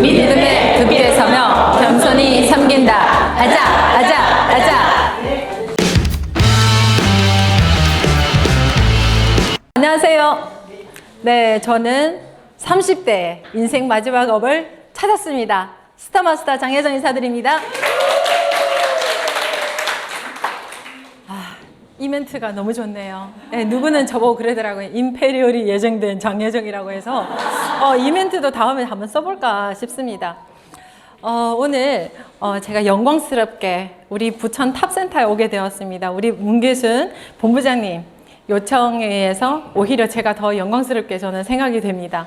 믿음의 두 서며 겸손히 섬긴다. 아자, 아자, 아자. 안녕하세요. 네, 저는 30대 인생 마지막 업을 찾았습니다. 스타마스터 장혜정 인사드립니다. 이 멘트가 너무 좋네요. 네, 누구는 저보고 그러더라고요. 임페리얼이 예정된 장혜정이라고 해서 이 멘트도 다음에 한번 써볼까 싶습니다. 오늘 제가 영광스럽게 우리 부천 탑센터에 오게 되었습니다. 우리 문계순 본부장님 요청에 의해서 오히려 제가 더 영광스럽게 저는 생각이 됩니다.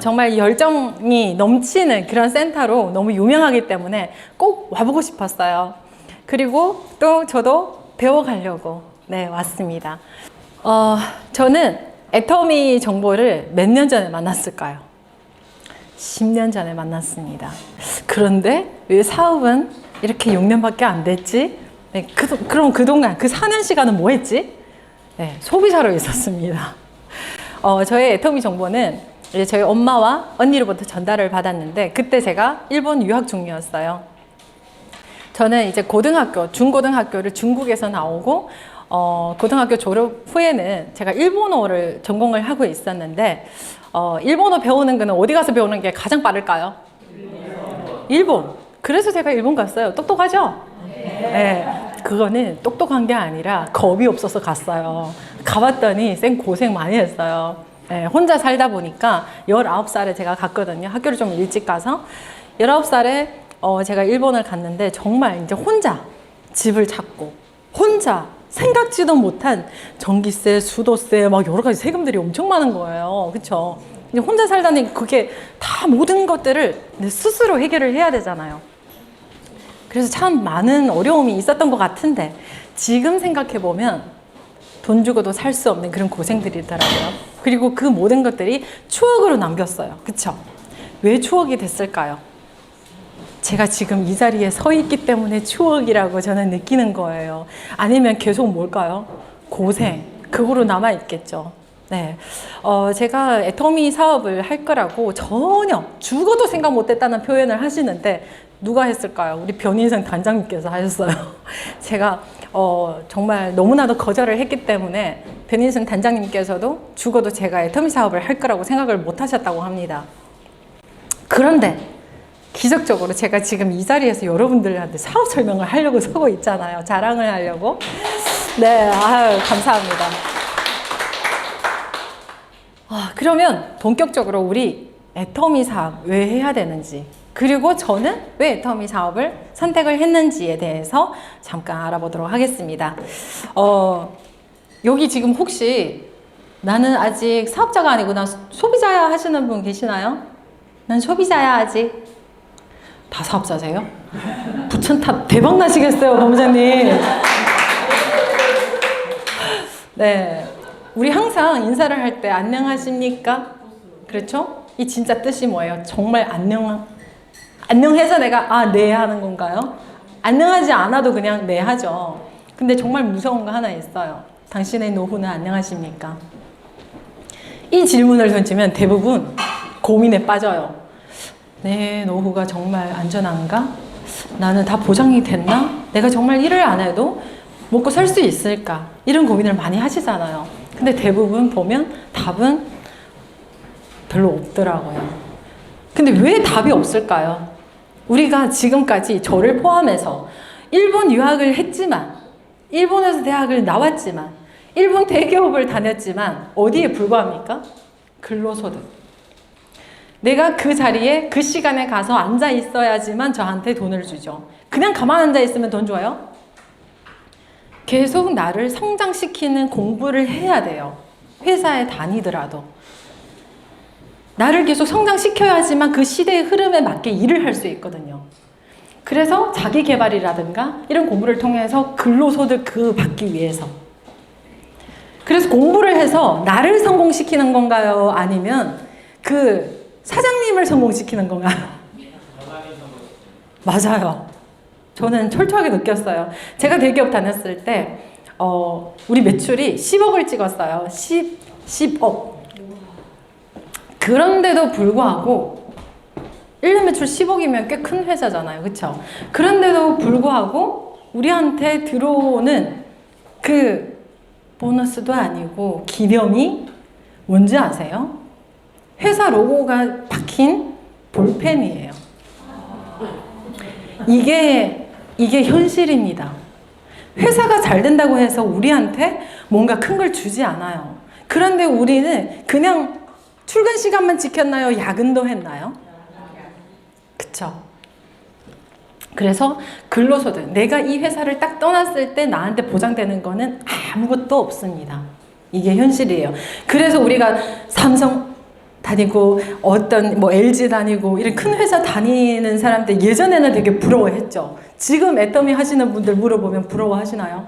정말 열정이 넘치는 그런 센터로 너무 유명하기 때문에 꼭 와보고 싶었어요. 그리고 또 저도 배워가려고 왔습니다. 저는 애터미 정보를 몇 년 전에 만났을까요? 10년 전에 만났습니다. 그런데 왜 사업은 이렇게 6년밖에 안 됐지? 그럼 그동안 그 4년 시간은 뭐 했지? 소비자로 있었습니다. 저의 애터미 정보는 이제 저희 엄마와 언니로부터 전달을 받았는데 그때 제가 일본 유학 중이었어요. 저는 이제 고등학교, 중고등학교를 중국에서 나오고 고등학교 졸업 후에는 제가 일본어를 전공을 하고 있었는데 일본어 배우는 거는 어디 가서 배우는 게 가장 빠를까요? 일본. 그래서 제가 일본 갔어요. 똑똑하죠? 네. 그거는 똑똑한 게 아니라 겁이 없어서 갔어요. 가봤더니 쌩 고생 많이 했어요. 네, 혼자 살다 보니까 19살에 제가 갔거든요. 학교를 좀 일찍 가서 19살에 제가 일본을 갔는데 정말 이제 혼자 집을 찾고 혼자 생각지도 못한 전기세, 수도세 막 여러 가지 세금들이 엄청 많은 거예요. 그쵸? 이제 혼자 살다니 그게 다 모든 것들을 스스로 해결을 해야 되잖아요. 그래서 참 많은 어려움이 있었던 것 같은데 지금 생각해보면 돈 주고도 살 수 없는 그런 고생들이더라고요. 그리고 그 모든 것들이 추억으로 남겼어요. 그쵸? 왜 추억이 됐을까요? 제가 지금 이 자리에 서 있기 때문에 추억이라고 저는 느끼는 거예요. 아니면 계속 뭘까요? 고생, 그거로 남아있겠죠. 네. 제가 애터미 사업을 할 거라고 전혀 죽어도 생각 못했다는 표현을 하시는데 누가 했을까요? 우리 변인성 단장님께서 하셨어요. 제가 정말 너무나도 거절을 했기 때문에 변인성 단장님께서도 죽어도 제가 애터미 사업을 할 거라고 생각을 못 하셨다고 합니다. 그런데 기적적으로 제가 지금 이 자리에서 여러분들한테 사업 설명을 하려고 서고 있잖아요. 자랑을 하려고. 네, 아유, 감사합니다. 그러면 본격적으로 우리 애터미 사업 왜 해야 되는지, 그리고 저는 왜 애터미 사업을 선택을 했는지에 대해서 잠깐 알아보도록 하겠습니다. 여기 지금 혹시 나는 아직 사업자가 아니고 나 소비자야 하시는 분 계시나요? 난 소비자야 아직. 다 사업자세요? 부천탑 대박 나시겠어요, 본부장님. 네. 우리 항상 인사를 할 때 안녕하십니까? 그렇죠? 이 진짜 뜻이 뭐예요? 정말 안녕해서 내가 네 하는 건가요? 안녕하지 않아도 그냥 네 하죠. 근데 정말 무서운 거 하나 있어요. 당신의 노후는 안녕하십니까? 이 질문을 던지면 대부분 고민에 빠져요. 내 노후가 정말 안전한가? 나는 다 보장이 됐나? 내가 정말 일을 안 해도 먹고 살 수 있을까? 이런 고민을 많이 하시잖아요. 근데 대부분 보면 답은 별로 없더라고요. 근데 왜 답이 없을까요? 우리가 지금까지 저를 포함해서 일본 유학을 했지만, 일본에서 대학을 나왔지만, 일본 대기업을 다녔지만 어디에 불과합니까? 근로소득. 내가 그 자리에 그 시간에 가서 앉아 있어야지만 저한테 돈을 주죠. 그냥 가만 앉아 있으면 돈 줘요? 계속 나를 성장시키는 공부를 해야 돼요. 회사에 다니더라도. 나를 계속 성장시켜야지만 그 시대의 흐름에 맞게 일을 할 수 있거든요. 그래서 자기 개발이라든가 이런 공부를 통해서 근로소득 받기 위해서. 그래서 공부를 해서 나를 성공시키는 건가요? 아니면 사장님을 성공시키는 건가요? 맞아요. 저는 철저하게 느꼈어요. 제가 대기업 다녔을 때 우리 매출이 10억을 찍었어요. 10억. 그런데도 불구하고 1년 매출 10억이면 꽤 큰 회사잖아요. 그쵸? 그런데도 불구하고 우리한테 들어오는 그 보너스도 아니고 기념이 뭔지 아세요? 회사 로고가 박힌 볼펜이에요. 이게 현실입니다. 회사가 잘 된다고 해서 우리한테 뭔가 큰 걸 주지 않아요. 그런데 우리는 그냥 출근 시간만 지켰나요? 야근도 했나요? 그쵸? 그래서 근로소득, 내가 이 회사를 딱 떠났을 때 나한테 보장되는 거는 아무것도 없습니다. 이게 현실이에요. 그래서 우리가 삼성 다니고 어떤 뭐 LG 다니고 이런 큰 회사 다니는 사람들 예전에는 되게 부러워했죠. 지금 애터미 하시는 분들 물어보면 부러워하시나요?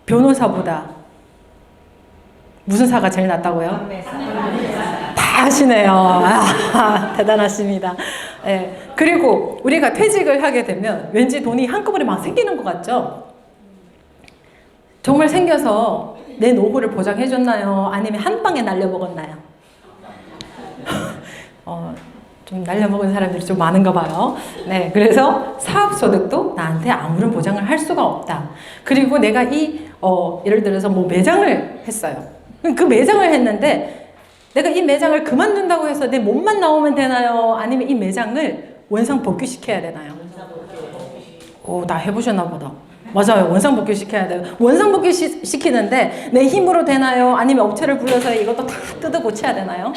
변호사보다 무슨 사가 제일 낫다고요? 다 하시네요. 대단하십니다. 네. 그리고 우리가 퇴직을 하게 되면 왠지 돈이 한꺼번에 막 생기는 것 같죠? 정말 생겨서 내 노후를 보장해줬나요? 아니면 한 방에 날려먹었나요? 좀 날려먹은 사람들이 좀 많은가 봐요. 네, 그래서 사업소득도 나한테 아무런 보장을 할 수가 없다. 그리고 내가 예를 들어서 뭐 매장을 했어요. 그 매장을 했는데 내가 이 매장을 그만둔다고 해서 내 몸만 나오면 되나요? 아니면 이 매장을 원상 복귀시켜야 되나요? 오, 나 해보셨나 보다. 맞아요. 원상 복귀 시켜야 돼요. 원상 복귀 시키는데 내 힘으로 되나요? 아니면 업체를 불러서 이것도 다 뜯어 고쳐야 되나요?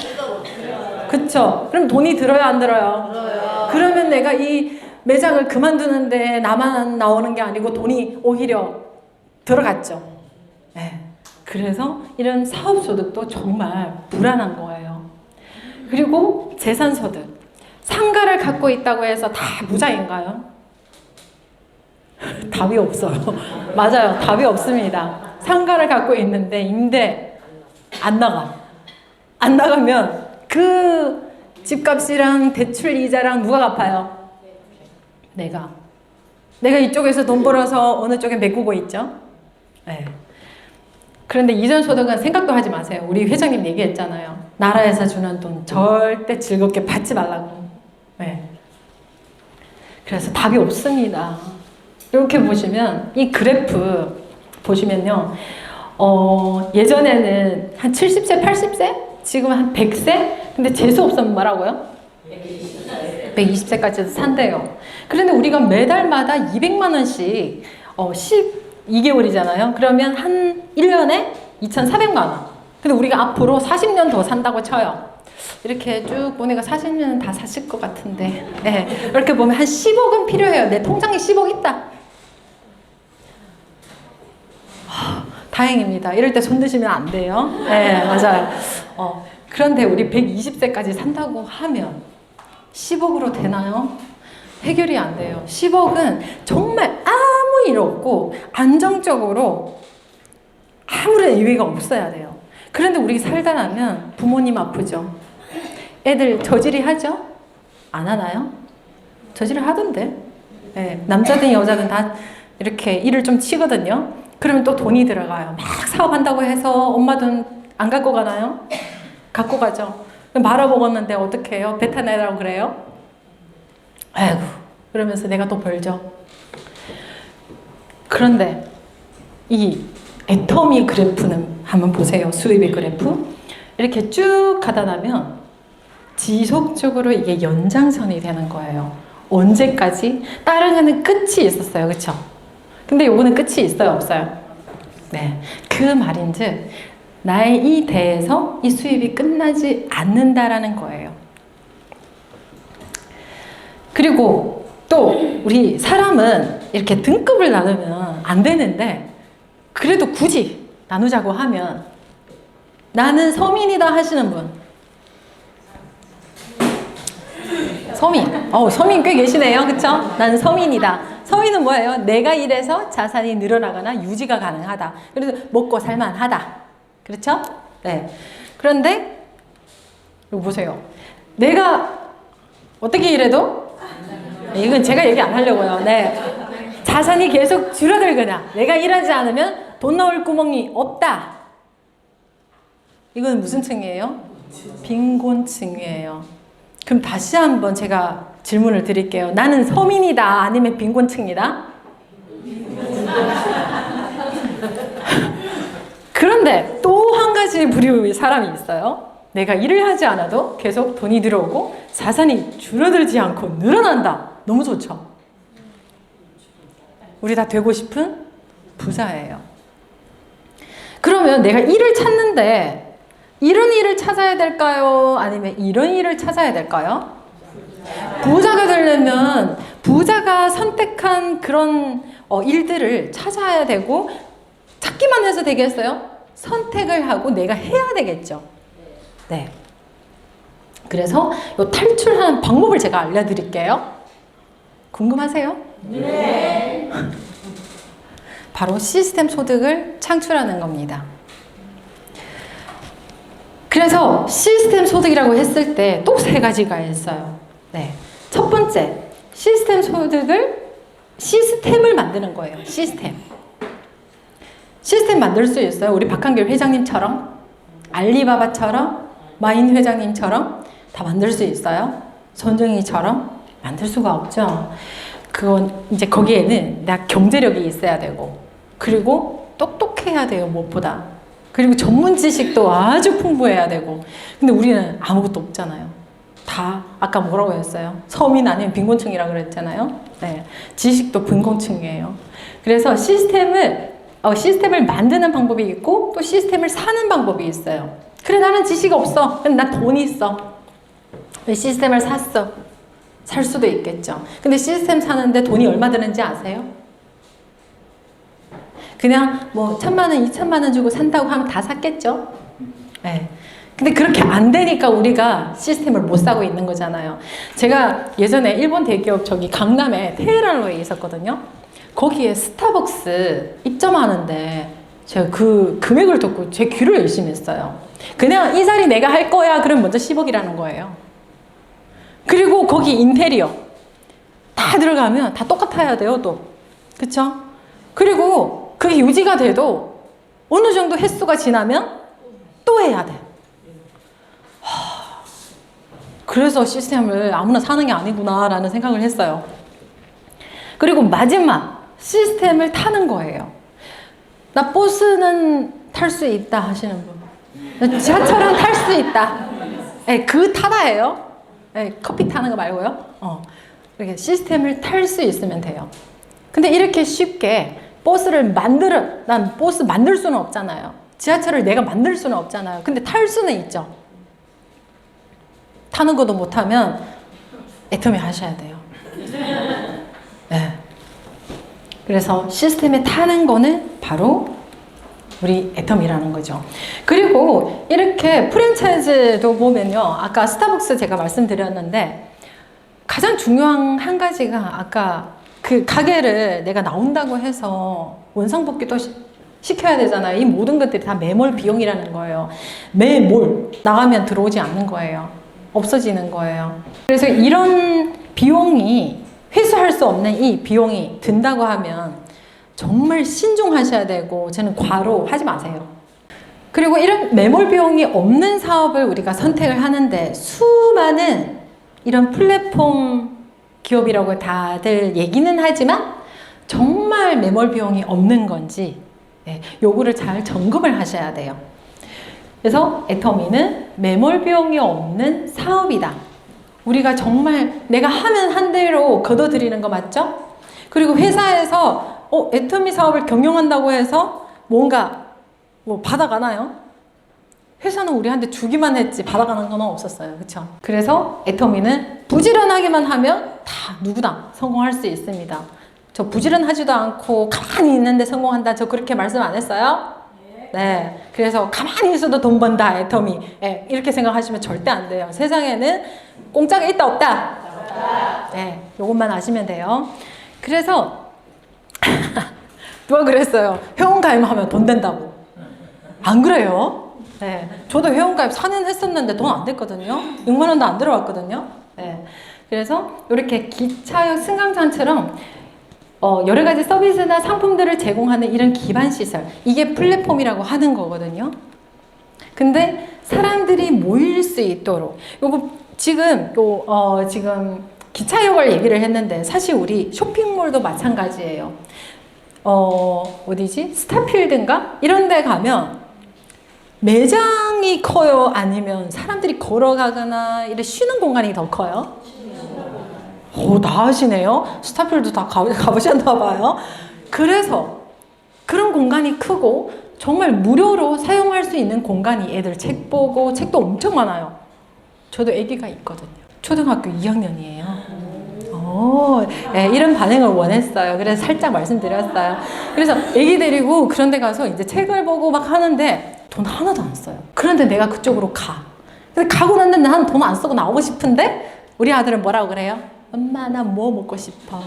그쵸? 그럼 돈이 들어요, 안 들어요? 들어요. 그러면 내가 이 매장을 그만두는데 나만 나오는 게 아니고 돈이 오히려 들어갔죠. 네. 그래서 이런 사업소득도 정말 불안한 거예요. 그리고 재산소득. 상가를 갖고 있다고 해서 다 부자인가요? 답이 없어요. 맞아요. 답이 없습니다. 상가를 갖고 있는데 임대 안 나가. 안 나가면 그 집값이랑 대출 이자랑 누가 갚아요? 내가 이쪽에서 돈 벌어서 어느 쪽에 메꾸고 있죠? 네. 그런데 이전 소득은 생각도 하지 마세요. 우리 회장님 얘기했잖아요. 나라에서 주는 돈 절대 즐겁게 받지 말라고. 네. 그래서 답이 없습니다. 이렇게 보시면 이 그래프 보시면요. 예전에는 한 70세, 80세? 지금은 한 100세? 근데 재수 없으면 뭐라고요? 120세까지도 산대요. 그런데 우리가 매달마다 200만 원씩 12개월이잖아요. 그러면 한 1년에 2,400만 원. 근데 우리가 앞으로 40년 더 산다고 쳐요. 이렇게 쭉 보내가 40년은 다 사실 것 같은데. 네. 이렇게 보면 한 10억은 필요해요. 내 통장에 10억 있다. 다행입니다. 이럴 때 손 드시면 안 돼요. 네, 맞아요. 그런데 우리 120세까지 산다고 하면 10억으로 되나요? 해결이 안 돼요. 10억은 정말 아무 일 없고 안정적으로 아무런 의미가 없어야 돼요. 그런데 우리 살다 나면 부모님 아프죠? 애들 저질이 하죠? 안 하나요? 저질을 하던데. 네, 남자든 여자든 다 이렇게 일을 좀 치거든요. 그러면 또 돈이 들어가요. 막 사업한다고 해서 엄마 돈 안 갖고 가나요? 갖고 가죠. 말아먹었는데 어떻게 해요? 배 타내라고 그래요? 아이고, 그러면서 내가 또 벌죠. 그런데 이 애터미 그래프는 한번 보세요. 수입의 그래프. 이렇게 쭉 가다 나면 지속적으로 이게 연장선이 되는 거예요. 언제까지? 다른 거는 끝이 있었어요. 그쵸? 근데 요거는 끝이 있어요? 없어요? 네. 그 말인즉 나의 이 대에서 이 수입이 끝나지 않는다라는 거예요. 그리고 또 우리 사람은 이렇게 등급을 나누면 안 되는데 그래도 굳이 나누자고 하면 나는 서민이다 하시는 분. 서민. 서민 꽤 계시네요. 그쵸? 나는 서민이다. 서민은 뭐예요? 내가 일해서 자산이 늘어나거나 유지가 가능하다. 그래서 먹고 살만하다. 그렇죠? 네. 그런데 이거 보세요. 내가 어떻게 일해도 이건 제가 얘기 안 하려고요. 네. 자산이 계속 줄어들거나 내가 일하지 않으면 돈 나올 구멍이 없다. 이건 무슨 층이에요? 빈곤층이에요. 그럼 다시 한번 제가 질문을 드릴게요. 나는 서민이다 아니면 빈곤층이다? 그런데 또 한 가지 부류의 사람이 있어요. 내가 일을 하지 않아도 계속 돈이 들어오고 자산이 줄어들지 않고 늘어난다. 너무 좋죠? 우리 다 되고 싶은 부자예요. 그러면 내가 일을 찾는데 이런 일을 찾아야 될까요? 아니면 이런 일을 찾아야 될까요? 부자가 되려면 부자가 선택한 그런 일들을 찾아야 되고 찾기만 해서 되겠어요? 선택을 하고 내가 해야 되겠죠. 네. 그래서 이 탈출하는 방법을 제가 알려드릴게요. 궁금하세요? 네. 바로 시스템 소득을 창출하는 겁니다. 그래서 시스템 소득이라고 했을 때 또 세 가지가 있어요. 네. 첫 번째, 시스템을 만드는 거예요. 시스템 만들 수 있어요. 우리 박한길 회장님처럼, 알리바바처럼, 마인 회장님처럼 다 만들 수 있어요. 손정희처럼 만들 수가 없죠. 그건 이제 거기에는 나 경제력이 있어야 되고, 그리고 똑똑해야 돼요, 무엇보다. 그리고 전문 지식도 아주 풍부해야 되고. 근데 우리는 아무것도 없잖아요. 다 아까 뭐라고 했어요? 서민 아니면 빈곤층이라고 그랬잖아요. 네, 지식도 빈곤층이에요. 그래서 시스템을 만드는 방법이 있고 또 시스템을 사는 방법이 있어요. 그래, 나는 지식 없어. 근데 나 돈이 있어. 시스템을 샀어. 살 수도 있겠죠. 근데 시스템 사는데 돈이 얼마 드는지 아세요? 그냥 뭐 1,000만 원, 2,000만 원 주고 산다고 하면 다 샀겠죠? 네. 근데 그렇게 안 되니까 우리가 시스템을 못 사고 있는 거잖아요. 제가 예전에 일본 대기업 강남에 테헤란로에 있었거든요. 거기에 스타벅스 입점하는데 제가 그 금액을 듣고 제 귀를 의심했어요. 그냥 이 자리 내가 할 거야. 그럼 먼저 10억이라는 거예요. 그리고 거기 인테리어 다 들어가면 다 똑같아야 돼요, 또. 그쵸? 그리고 그게 유지가 돼도 어느 정도 횟수가 지나면 또 해야 돼. 그래서 시스템을 아무나 사는 게 아니구나라는 생각을 했어요. 그리고 마지막, 시스템을 타는 거예요. 나 버스는 탈 수 있다 하시는 분. 지하철은 탈 수 있다. 네, 그 타다예요. 네, 커피 타는 거 말고요. 이렇게 시스템을 탈 수 있으면 돼요. 근데 이렇게 쉽게 난 버스 만들 수는 없잖아요. 지하철을 내가 만들 수는 없잖아요. 근데 탈 수는 있죠. 타는 것도 못하면 애터미 하셔야 돼요. 네. 그래서 시스템에 타는 거는 바로 우리 애터미라는 거죠. 그리고 이렇게 프랜차이즈도 보면요. 아까 스타벅스 제가 말씀드렸는데 가장 중요한 한 가지가 아까 그 가게를 내가 나온다고 해서 원상복귀도 시켜야 되잖아요. 이 모든 것들이 다 매몰 비용이라는 거예요. 매몰 나가면 들어오지 않는 거예요. 없어지는 거예요. 그래서 이런 비용이 회수할 수 없는 이 비용이 든다고 하면 정말 신중하셔야 되고 저는 과로 하지 마세요. 그리고 이런 매몰 비용이 없는 사업을 우리가 선택을 하는데 수많은 이런 플랫폼 기업이라고 다들 얘기는 하지만 정말 매몰 비용이 없는 건지 요거를 잘 점검을 하셔야 돼요. 그래서 애터미는 매몰 비용이 없는 사업이다. 우리가 정말 내가 하면 한 대로 거둬들이는 거 맞죠? 그리고 회사에서 애터미 사업을 경영한다고 해서 뭔가 받아가나요? 회사는 우리한테 주기만 했지 받아가는 건 없었어요. 그렇죠? 그래서 애터미는 부지런하게만 하면 다 누구나 성공할 수 있습니다. 저 부지런하지도 않고 가만히 있는데 성공한다. 저 그렇게 말씀 안 했어요? 네. 그래서 가만히 있어도 돈 번다, 애터미. 네, 이렇게 생각하시면 절대 안 돼요. 세상에는 공짜가 있다, 없다? 네. 요것만 아시면 돼요. 그래서 누가 그랬어요? 회원가입하면 돈 된다고. 안 그래요? 네. 저도 회원가입 4년 했었는데 돈 안 됐거든요. 6만 원도 안 들어왔거든요. 네. 그래서 이렇게 기차역 승강장처럼 여러 가지 서비스나 상품들을 제공하는 이런 기반 시설, 이게 플랫폼이라고 하는 거거든요. 근데 사람들이 모일 수 있도록, 요거 지금 지금 기차역을 얘기를 했는데 사실 우리 쇼핑몰도 마찬가지예요. 어디지? 스타필드인가? 이런 데 가면 매장이 커요? 아니면 사람들이 걸어가거나 이렇게 쉬는 공간이 더 커요? 오, 다 하시네요. 스타필드 다 가보셨나 봐요. 그래서 그런 공간이 크고 정말 무료로 사용할 수 있는 공간이 애들 책 보고 책도 엄청 많아요. 저도 아기가 있거든요. 초등학교 2학년이에요. 네, 이런 반응을 원했어요. 그래서 살짝 말씀드렸어요. 그래서 아기 데리고 그런 데 가서 이제 책을 보고 막 하는데 돈 하나도 안 써요. 그런데 내가 그쪽으로 가. 근데 가고 났는데 나는 돈 안 쓰고 나오고 싶은데 우리 아들은 뭐라고 그래요? 엄마, 나 뭐 먹고 싶어.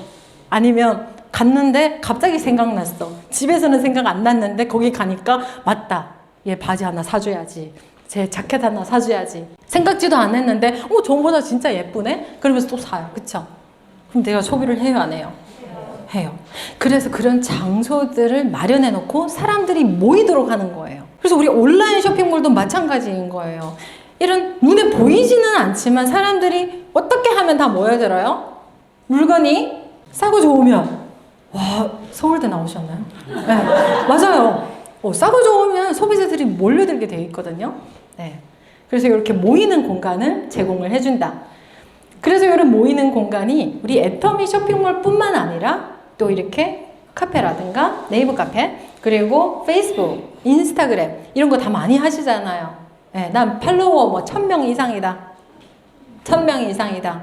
아니면 갔는데 갑자기 생각났어. 집에서는 생각 안 났는데 거기 가니까 맞다. 얘 바지 하나 사줘야지. 제 자켓 하나 사줘야지. 생각지도 안 했는데 저거보다 진짜 예쁘네? 그러면서 또 사요. 그쵸? 그럼 내가 소비를 해요, 안 해요? 해요. 그래서 그런 장소들을 마련해 놓고 사람들이 모이도록 하는 거예요. 그래서 우리 온라인 쇼핑몰도 마찬가지인 거예요. 이런 눈에 보이지는 않지만 사람들이 어떻게 하면 다 모여들어요? 물건이 싸고 좋으면. 와, 서울대 나오셨나요? 네, 맞아요. 싸고 좋으면 소비자들이 몰려들게 돼 있거든요. 네. 그래서 이렇게 모이는 공간을 제공을 해준다. 그래서 이런 모이는 공간이 우리 애터미 쇼핑몰 뿐만 아니라 또 이렇게 카페라든가 네이버 카페, 그리고 페이스북, 인스타그램 이런 거 다 많이 하시잖아요. 네, 난 팔로워 1000명 이상이다. 1000명 이상이다.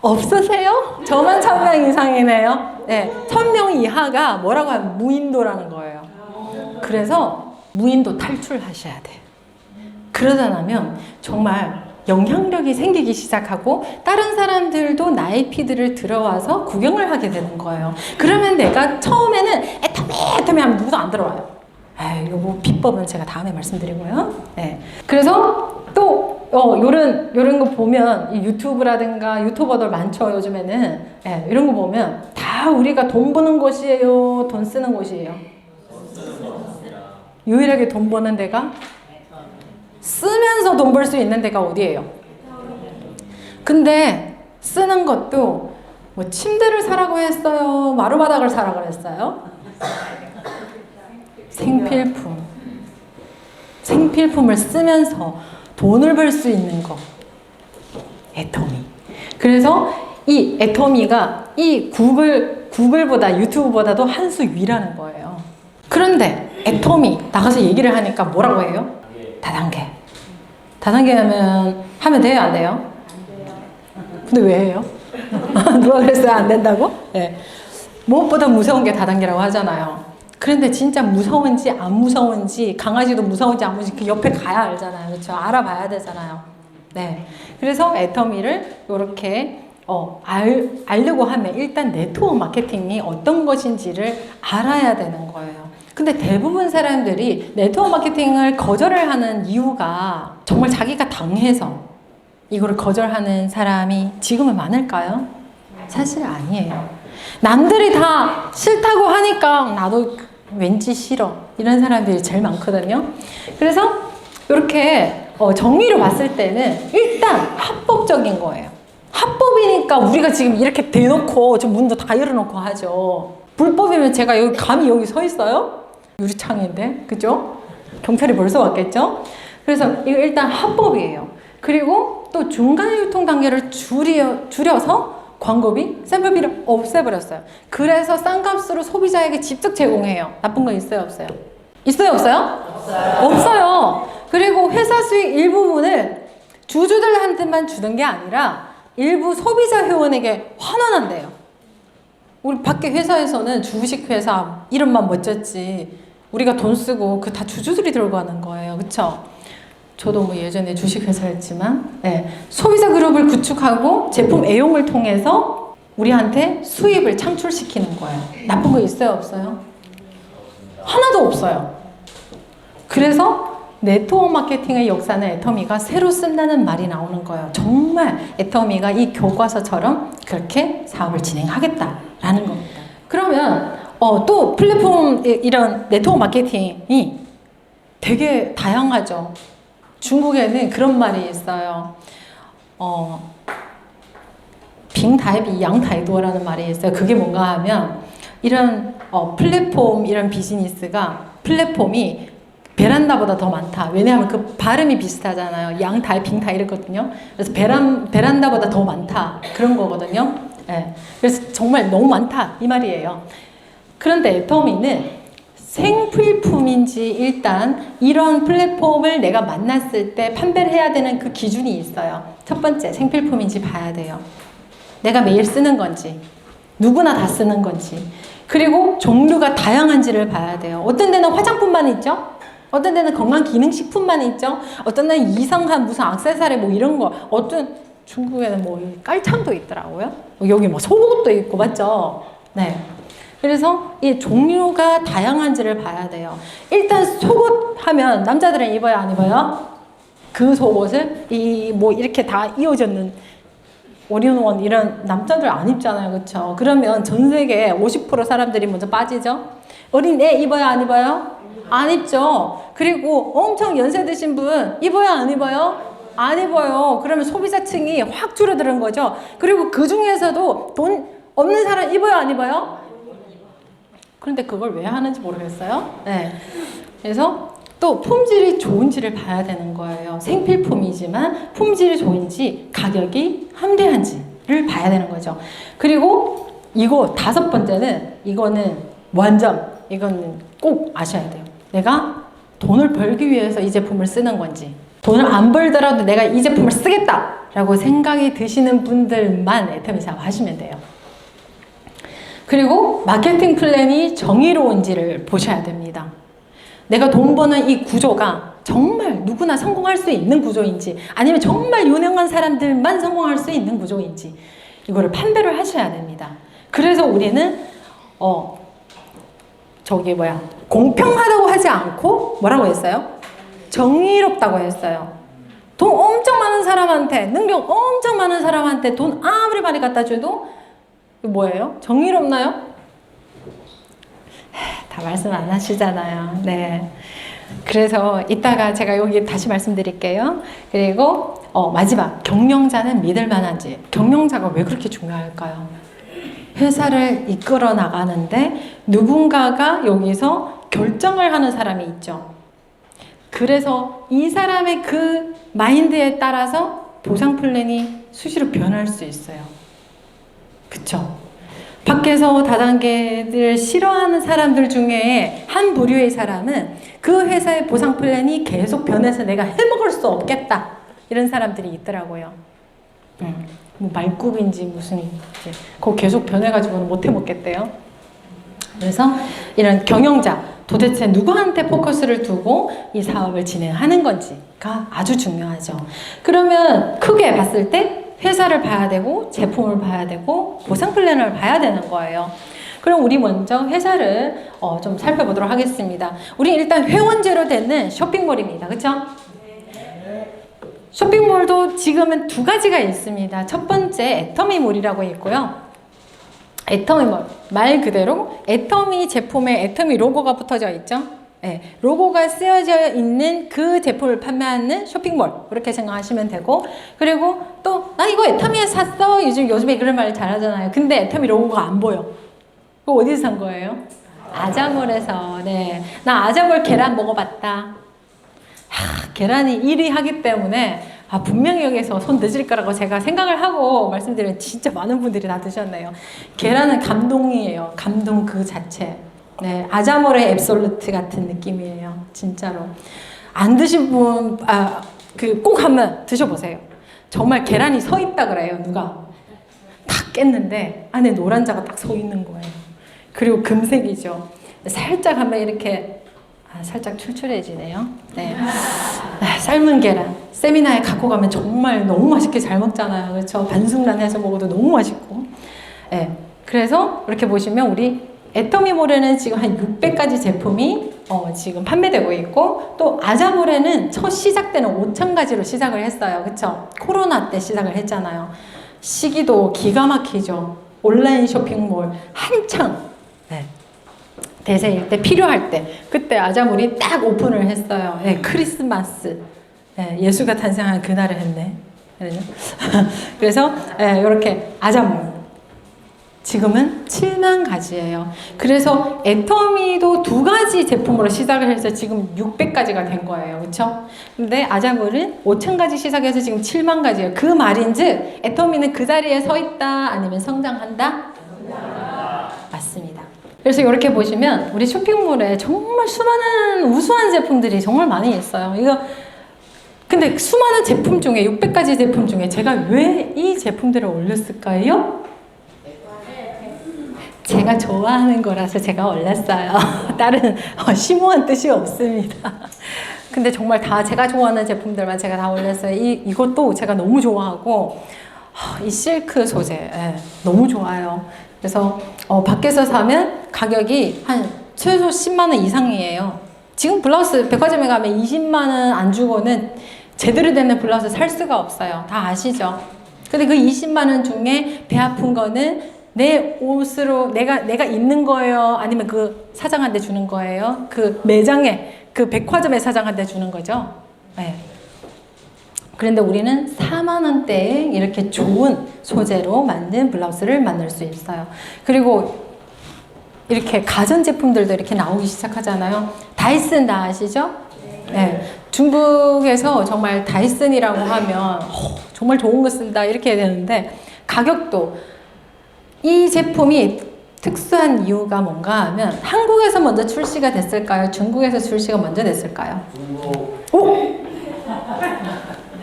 없으세요? 저만 1000명 이상이네요. 네, 1000명 이하가 뭐라고 하면 무인도라는 거예요. 그래서 무인도 탈출하셔야 돼. 그러다 나면 정말 영향력이 생기기 시작하고 다른 사람들도 나의 피드를 들어와서 구경을 하게 되는 거예요. 그러면 내가 처음에는 애터미 하면 누구도 안 들어와요. 이거 뭐 비법은 제가 다음에 말씀드리고요. 네. 그래서 또 요런 거 보면 이 유튜브라든가 유튜버들 많죠, 요즘에는. 네, 이런 거 보면 다 우리가 돈 버는 곳이에요, 돈 쓰는 곳이에요? 유일하게 돈 버는 데가 쓰면서 돈 벌 수 있는 데가 어디예요? 근데 쓰는 것도 뭐 침대를 사라고 했어요? 마루바닥을 사라고 했어요? 생필품. 생필품을 쓰면서 돈을 벌 수 있는 거. 애터미. 그래서 이 애터미가 이 구글보다 유튜브보다도 한 수 위라는 거예요. 그런데 애터미 나가서 얘기를 하니까 뭐라고 해요? 다단계. 다단계 하면 돼요, 안 돼요? 근데 왜 해요? 누가 그랬어요? 안 된다고? 네. 무엇보다 무서운 게 다단계라고 하잖아요. 그런데 진짜 무서운지 안 무서운지, 강아지도 무서운지 안 무서운지 그 옆에 가야 알잖아요. 그렇죠? 알아봐야 되잖아요. 네. 그래서 애터미를 이렇게 알려고 하면 일단 네트워크 마케팅이 어떤 것인지를 알아야 되는 거예요. 근데 대부분 사람들이 네트워크 마케팅을 거절을 하는 이유가 정말 자기가 당해서 이거를 거절하는 사람이 지금은 많을까요? 사실 아니에요. 남들이 다 싫다고 하니까 나도 왠지 싫어. 이런 사람들이 제일 많거든요. 그래서 이렇게 정리로 봤을 때는 일단 합법적인 거예요. 합법이니까 우리가 지금 이렇게 대놓고 저 문도 다 열어놓고 하죠. 불법이면 제가 여기 감히 여기 서 있어요? 유리창인데, 그죠? 경찰이 벌써 왔겠죠? 그래서 이거 일단 합법이에요. 그리고 또 중간 유통 단계를 줄여서 광고비, 샘플비를 없애버렸어요. 그래서 싼 값으로 소비자에게 직접 제공해요. 나쁜 거 있어요, 없어요? 있어요, 없어요? 없어요. 그리고 회사 수익 일부분을 주주들한테만 주는 게 아니라 일부 소비자 회원에게 환원한대요. 우리 밖에 회사에서는 주식회사 이름만 멋졌지 우리가 돈 쓰고 그 다 주주들이 들고 가는 거예요. 그쵸? 저도 뭐 예전에 주식회사였지만 네. 소비자 그룹을 구축하고 제품 애용을 통해서 우리한테 수입을 창출시키는 거예요. 나쁜 거 있어요, 없어요? 하나도 없어요. 그래서 네트워크 마케팅의 역사는 애터미가 새로 쓴다는 말이 나오는 거예요. 정말 애터미가 이 교과서처럼 그렇게 사업을 진행하겠다라는 겁니다. 그러면 또 플랫폼 이런 네트워크 마케팅이 되게 다양하죠. 중국에는 그런 말이 있어요. 빙타이비 양타이도라는 말이 있어요. 그게 뭔가 하면 이런 플랫폼 이런 비즈니스가 플랫폼이 베란다보다 더 많다. 왜냐하면 그 발음이 비슷하잖아요. 양타이 빙타이 이랬거든요. 그래서 베란다보다 더 많다. 그런 거거든요. 예. 그래서 정말 너무 많다 이 말이에요. 그런데 애터미는 생필품인지 일단 이런 플랫폼을 내가 만났을 때 판별을 해야 되는 그 기준이 있어요. 첫 번째, 생필품인지 봐야 돼요. 내가 매일 쓰는 건지, 누구나 다 쓰는 건지, 그리고 종류가 다양한지를 봐야 돼요. 어떤 데는 화장품만 있죠? 어떤 데는 건강기능식품만 있죠? 어떤 데는 이상한 무슨 액세서리 뭐 이런 거, 어떤 중국에는 뭐 깔창도 있더라고요. 여기 뭐 속옷도 있고, 맞죠? 네. 그래서 이 종류가 다양한지를 봐야 돼요. 일단 속옷 하면 남자들은 입어요, 안 입어요? 그 속옷을 뭐 이렇게 다 이어졌는 올인원 이런 남자들 안 입잖아요, 그렇죠? 그러면 전 세계 50% 사람들이 먼저 빠지죠. 어린 애 입어요, 안 입어요? 안 입죠. 그리고 엄청 연세 드신 분 입어요, 안 입어요? 안 입어요. 그러면 소비자층이 확 줄어드는 거죠. 그리고 그 중에서도 돈 없는 사람 입어요, 안 입어요? 그런데 그걸 왜 하는지 모르겠어요. 네. 그래서 또 품질이 좋은지를 봐야 되는 거예요. 생필품이지만 품질이 좋은지 가격이 합리한지를 봐야 되는 거죠. 그리고 이거 5번째는 이거는 이거는 꼭 아셔야 돼요. 내가 돈을 벌기 위해서 이 제품을 쓰는 건지, 돈을 안 벌더라도 내가 이 제품을 쓰겠다라고 생각이 드시는 분들만 애터미 사업하시면 돼요. 그리고 마케팅 플랜이 정의로운지를 보셔야 됩니다. 내가 돈 버는 이 구조가 정말 누구나 성공할 수 있는 구조인지, 아니면 정말 유능한 사람들만 성공할 수 있는 구조인지, 이거를 판별을 하셔야 됩니다. 그래서 우리는 공평하다고 하지 않고 뭐라고 했어요? 정의롭다고 했어요. 돈 엄청 많은 사람한테, 능력 엄청 많은 사람한테 돈 아무리 많이 갖다 줘도 뭐예요? 정의롭나요? 다 말씀 안 하시잖아요. 네. 그래서 이따가 제가 여기 다시 말씀드릴게요. 그리고 마지막, 경영자는 믿을 만한지. 경영자가 왜 그렇게 중요할까요? 회사를 이끌어 나가는데 누군가가 여기서 결정을 하는 사람이 있죠. 그래서 이 사람의 그 마인드에 따라서 보상 플랜이 수시로 변할 수 있어요. 그쵸? 밖에서 다단계를 싫어하는 사람들 중에 한 부류의 사람은 그 회사의 보상 플랜이 계속 변해서 내가 해먹을 수 없겠다, 이런 사람들이 있더라고요. 뭐 말굽인지 무슨 그거 계속 변해가지고는 못 해먹겠대요. 그래서 이런 경영자, 도대체 누구한테 포커스를 두고 이 사업을 진행하는 건지가 아주 중요하죠. 그러면 크게 봤을 때 회사를 봐야 되고, 제품을 봐야 되고, 보상 플랜을 봐야 되는 거예요. 그럼 우리 먼저 회사를 좀 살펴보도록 하겠습니다. 우리 일단 회원제로 되는 쇼핑몰입니다. 그렇죠? 쇼핑몰도 지금은 2가지가 있습니다. 첫 번째 애터미몰이라고 있고요. 애터미몰, 말 그대로 애터미 제품에 애터미 로고가 붙어져 있죠. 네, 로고가 쓰여져 있는 그 제품을 판매하는 쇼핑몰, 그렇게 생각하시면 되고, 그리고 또 나 이거 애터미에 샀어, 요즘에 그런 말 잘하잖아요. 근데 애터미 로고가 안 보여. 그거 어디서 산 거예요? 아자몰에서. 네, 나 아자몰 계란 먹어봤다. 계란이 1위 하기 때문에 분명히 여기서 손 늦을 거라고 제가 생각을 하고 말씀드리면 진짜 많은 분들이 다 드셨네요. 계란은 감동이에요. 감동 그 자체. 네, 아자몰의 앱솔루트 같은 느낌이에요. 진짜로. 안 드신 분, 꼭 한번 드셔보세요. 정말 계란이 서 있다 그래요, 누가. 다 깼는데 안에 노란자가 딱 서 있는 거예요. 그리고 금색이죠. 살짝 한번 이렇게, 살짝 출출해지네요. 네. 삶은 계란. 세미나에 갖고 가면 정말 너무 맛있게 잘 먹잖아요. 그렇죠? 반숙란 해서 먹어도 너무 맛있고. 네. 그래서 이렇게 보시면 우리 애터미몰에는 지금 한 600가지 제품이 지금 판매되고 있고, 또 아자몰에는 첫 시작 때는 5,000가지로 시작을 했어요. 그쵸? 코로나 때 시작을 했잖아요. 시기도 기가 막히죠. 온라인 쇼핑몰 한창 대세일 때, 필요할 때, 그때 아자몰이 딱 오픈을 했어요. 네, 크리스마스. 네, 예수가 탄생한 그날을 했네. 그래서 이렇게 아자몰. 지금은 7만 가지예요. 그래서 애터미도 2가지 제품으로 시작을 해서 지금 600가지가 된 거예요. 그렇죠? 근데 아자몰은 5,000가지 시작해서 지금 7만 가지예요. 그 말인즉 애터미는 그 자리에 서 있다 아니면 성장한다? 맞습니다. 그래서 이렇게 보시면 우리 쇼핑몰에 정말 수많은 우수한 제품들이 정말 많이 있어요. 근데 수많은 제품 중에 600가지 제품 중에 제가 왜 이 제품들을 올렸을까요? 제가 좋아하는 거라서 제가 올렸어요. 다른 심오한 뜻이 없습니다. 근데 정말 다 제가 좋아하는 제품들만 제가 다 올렸어요. 이것도 제가 너무 좋아하고 이 실크 소재 너무 좋아요. 그래서 밖에서 사면 가격이 한 최소 10만 원 이상이에요. 지금 블라우스 백화점에 가면 20만 원 안 주고는 제대로 되는 블라우스 살 수가 없어요. 다 아시죠? 근데 그 20만 원 중에 배 아픈 거는 내 옷으로 내가 입는 거예요? 아니면 그 사장한테 주는 거예요? 그 매장에, 그 백화점의 사장한테 주는 거죠? 네. 그런데 우리는 4만 원대에 이렇게 좋은 소재로 만든 블라우스를 만들 수 있어요. 그리고 이렇게 가전제품들도 이렇게 나오기 시작하잖아요. 다이슨 다 아시죠? 네. 중국에서 정말 다이슨이라고 하면 정말 좋은 거 쓴다 이렇게 해야 되는데 가격도 이 제품이 특수한 이유가 뭔가 하면 한국에서 먼저 출시가 됐을까요? 중국에서 출시가 먼저 됐을까요? 오?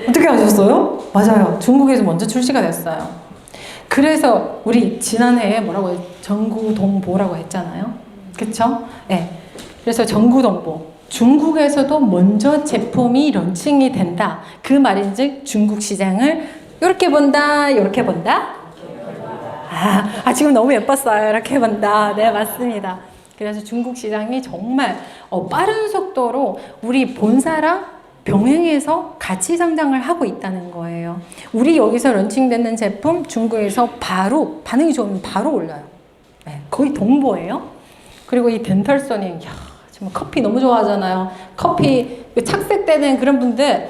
어떻게 아셨어요? 맞아요. 중국에서 먼저 출시가 됐어요. 그래서 우리 지난해에 뭐라고 했죠? 정구동보라고 했잖아요. 그쵸? 네. 그래서 정구동보. 중국에서도 먼저 제품이 런칭이 된다. 그 말인즉 중국 시장을 이렇게 본다, 이렇게 본다? 지금 너무 예뻤어요. 이렇게 본다. 네, 맞습니다. 그래서 중국 시장이 정말 빠른 속도로 우리 본사랑 병행해서 같이 성장을 하고 있다는 거예요. 우리 여기서 런칭되는 제품 중국에서 바로 반응이 좋으면 바로 올려요. 네, 거의 동보예요. 그리고 이 덴탈 소닝, 정말 커피 너무 좋아하잖아요. 커피 착색되는 그런 분들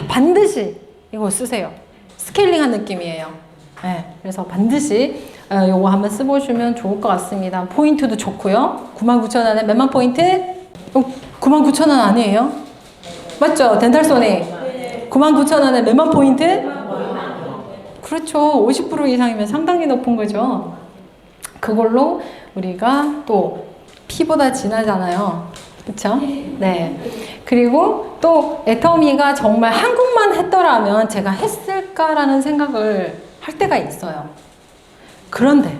반드시 이거 쓰세요. 스케일링한 느낌이에요. 네, 그래서 반드시 요거 한번 쓰보시면 좋을 것 같습니다. 포인트도 좋고요. 99,000원에 몇만 포인트? 99,000원 아니에요? 맞죠? 덴탈소닉 99,000원에 몇만 포인트? 그렇죠. 50% 이상이면 상당히 높은 거죠. 그걸로 우리가 또 피보다 진하잖아요. 그렇죠? 네. 그리고 또 애터미가 정말 한국만 했더라면 제가 했을까라는 생각을 할 때가 있어요. 그런데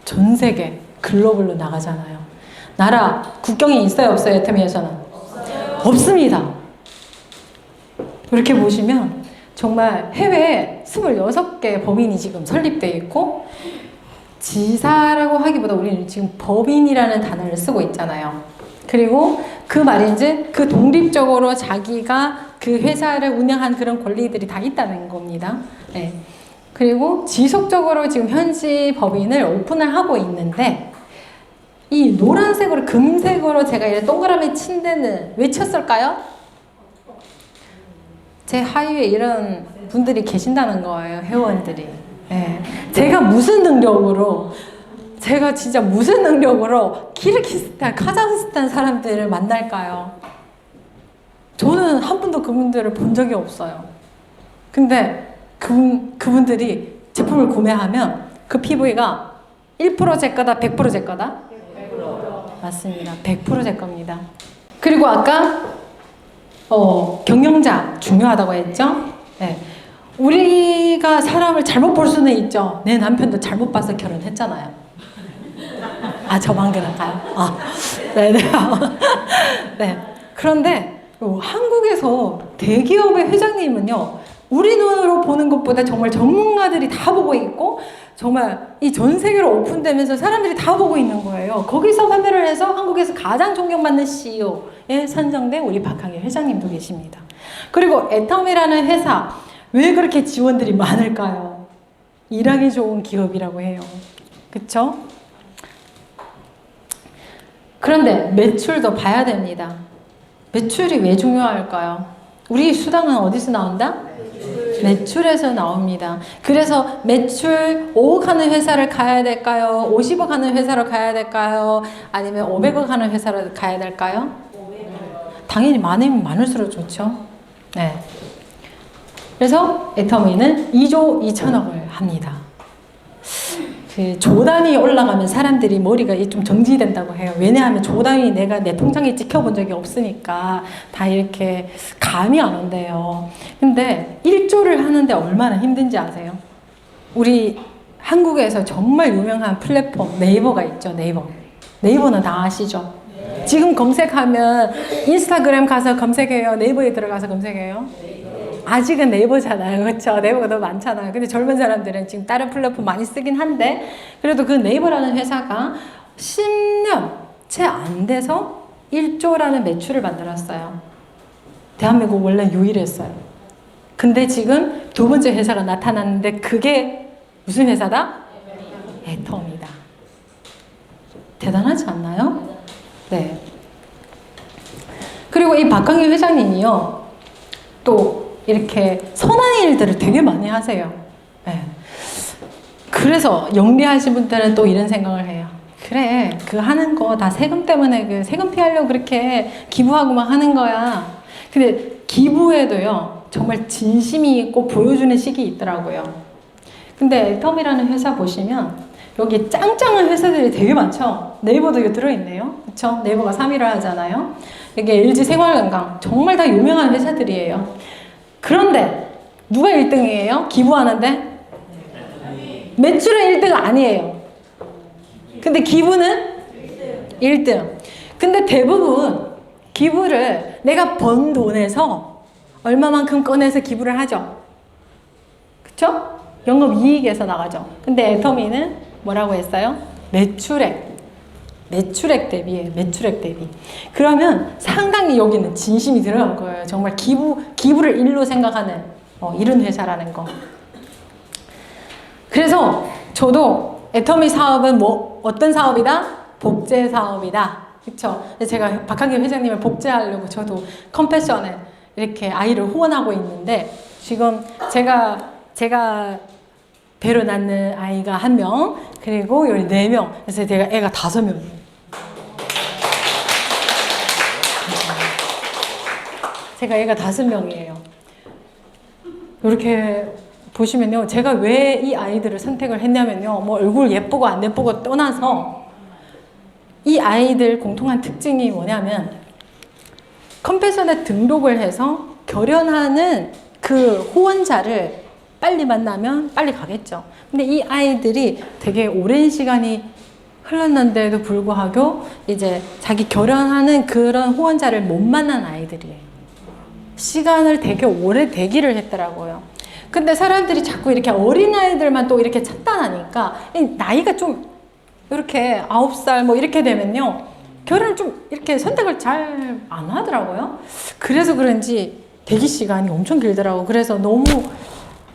전 세계 글로벌로 나가잖아요. 나라 국경이 있어요, 없어요? 애터미에서는 없습니다. 이렇게 보시면 정말 해외에 26개 법인이 지금 설립되어 있고 지사라고 하기보다 우리는 지금 법인이라는 단어를 쓰고 있잖아요. 그리고 그 말인지 그 독립적으로 자기가 그 회사를 운영한 그런 권리들이 다 있다는 겁니다. 네. 그리고 지속적으로 지금 현지 법인을 오픈을 하고 있는데 이 노란색으로 금색으로 제가 이렇게 동그라미 친 데는 왜 쳤을까요? 제 하위에 이런 분들이 계신다는 거예요. 회원들이. 네. 제가 진짜 무슨 능력으로 키르기스탄, 카자흐스탄 사람들을 만날까요? 저는 한 번도 그분들을 본 적이 없어요. 근데 그분들이 제품을 구매하면 그 PV가 1% 제 거다, 100% 제 거다? 100%. 맞습니다. 100% 제 겁니다. 그리고 아까 경영자 중요하다고 했죠? 네. 우리가 사람을 잘못 볼 수는 있죠. 내 남편도 잘못 봐서 결혼했잖아요. 저만 그런가요? 네네. 네. 그런데 한국에서 대기업의 회장님은요, 우리 눈으로 보는 것보다 정말 전문가들이 다 보고 있고, 정말 이 전 세계로 오픈되면서 사람들이 다 보고 있는 거예요. 거기서 판매를 해서 한국에서 가장 존경받는 CEO에 선정된 우리 박항일 회장님도 계십니다. 그리고 애텀이라는 회사, 왜 그렇게 지원들이 많을까요? 일하기 좋은 기업이라고 해요. 그쵸? 그런데 매출도 봐야 됩니다. 매출이 왜 중요할까요? 우리 수당은 어디서 나온다? 매출에서 나옵니다. 그래서 매출 5억 하는 회사를 가야 될까요? 50억 하는 회사로 가야 될까요? 아니면 500억 하는 회사로 가야 될까요? 당연히 많으면 많을수록 좋죠. 네. 그래서 애터미는 2조 2천억을 합니다. 그 조단위 올라가면 사람들이 머리가 좀 정지된다고 해요. 왜냐하면 조단위 내가 내 통장에 찍혀본 적이 없으니까 다 이렇게 감이 안 온대요. 근데 1조를 하는데 얼마나 힘든지 아세요? 우리 한국에서 정말 유명한 플랫폼 네이버가 있죠. 네이버는 다 아시죠? 지금 검색하면 인스타그램 가서 검색해요. 네이버에 들어가서 검색해요. 아직은 네이버잖아요. 그렇죠? 네이버가 더 많잖아요. 근데 젊은 사람들은 지금 다른 플랫폼 많이 쓰긴 한데 그래도 그 네이버라는 회사가 10년 채 안 돼서 1조라는 매출을 만들었어요. 대한민국 원래 유일했어요. 근데 지금 두 번째 회사가 나타났는데 그게 무슨 회사다? 애터미다. 대단하지 않나요? 네. 그리고 이 박강희 회장님이요. 또 이렇게 선한 일들을 되게 많이 하세요. 네. 그래서 영리하신 분들은 또 이런 생각을 해요. 그래, 그 하는 거 다 세금 때문에 그 세금 피하려고 그렇게 기부하고 막 하는 거야. 근데 기부에도요, 정말 진심이 있고 보여주는 식이 있더라고요. 근데 애터미라는 회사 보시면 여기 짱짱한 회사들이 되게 많죠? 네이버도 이거 들어있네요. 그쵸? 네이버가 3위를 하잖아요. 여기 LG 생활건강. 정말 다 유명한 회사들이에요. 그런데 누가 1등이에요? 기부하는데? 매출은 1등 아니에요. 근데 기부는 1등. 근데 대부분 기부를 내가 번 돈에서 얼마만큼 꺼내서 기부를 하죠. 그쵸? 영업이익에서 나가죠. 근데 애터미는 뭐라고 했어요? 매출액 대비예요. 매출액 대비. 그러면 상당히 여기는 진심이 들어간 거예요. 정말 기부를 일로 생각하는 이런 회사라는 거. 그래서 저도 애터미 사업은 어떤 사업이다? 복제 사업이다. 그쵸? 제가 박한길 회장님을 복제하려고 저도 컴패션에 이렇게 아이를 후원하고 있는데 지금 제가 배로 낳는 아이가 1명, 그리고 여기 4명. 그래서 제가 애가 5명이에요. 제가 애가 5명이에요. 이렇게 보시면요. 제가 왜 이 아이들을 선택을 했냐면요. 뭐 얼굴 예쁘고 안 예쁘고 떠나서 이 아이들 공통한 특징이 뭐냐면 컴패션에 등록을 해서 결연하는 그 후원자를 빨리 만나면 빨리 가겠죠. 근데 이 아이들이 되게 오랜 시간이 흘렀는데도 불구하고 이제 자기 결연하는 그런 후원자를 못 만난 아이들이에요. 시간을 되게 오래 대기를 했더라고요. 근데 사람들이 자꾸 이렇게 어린아이들만 또 이렇게 찾다하니까 나이가 좀 이렇게 9살 뭐 이렇게 되면요. 결혼을 좀 이렇게 선택을 잘 안 하더라고요. 그래서 그런지 대기 시간이 엄청 길더라고요. 그래서 너무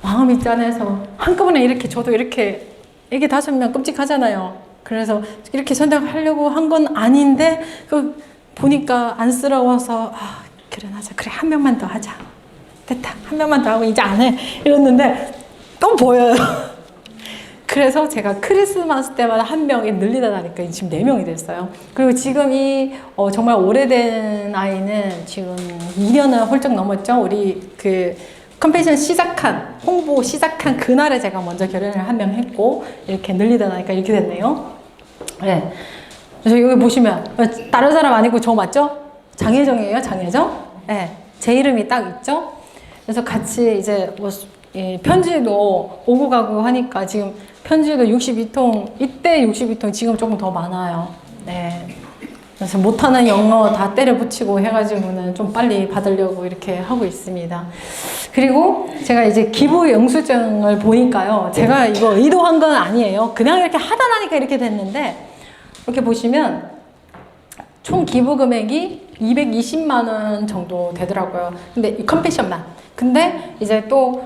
마음이 짠해서 한꺼번에 이렇게 저도 이렇게 애기 5명 끔찍하잖아요. 그래서 이렇게 선택하려고 한 건 아닌데 보니까 안쓰러워서 결혼하자. 그래 1명만 더 하자. 됐다. 1명만 더 하고 이제 안 해. 이랬는데 또 보여요. 그래서 제가 크리스마스 때마다 1명이 늘리다 나니까 지금 4명이 됐어요. 그리고 지금 이 정말 오래된 아이는 지금 2년은 훌쩍 넘었죠. 우리 그 컴패션 홍보 시작한 그날에 제가 먼저 결혼을 1명 했고 이렇게 늘리다 나니까 이렇게 됐네요. 네. 그래서 여기 보시면 다른 사람 아니고 저 맞죠? 장혜정이에요. 장혜정. 네. 제 이름이 딱 있죠. 그래서 같이 이제 뭐 편지도 오고 가고 하니까 지금 편지도 62통, 이때 62통, 지금 조금 더 많아요. 네. 그래서 못하는 영어 다 때려 붙이고 해가지고는 좀 빨리 받으려고 이렇게 하고 있습니다. 그리고 제가 이제 기부 영수증을 보니까요. 제가 이거 의도한 건 아니에요. 그냥 이렇게 하다 나니까 이렇게 됐는데, 이렇게 보시면 총 기부 금액이 220만 원 정도 되더라고요. 근데 이 컴패션만. 근데 이제 또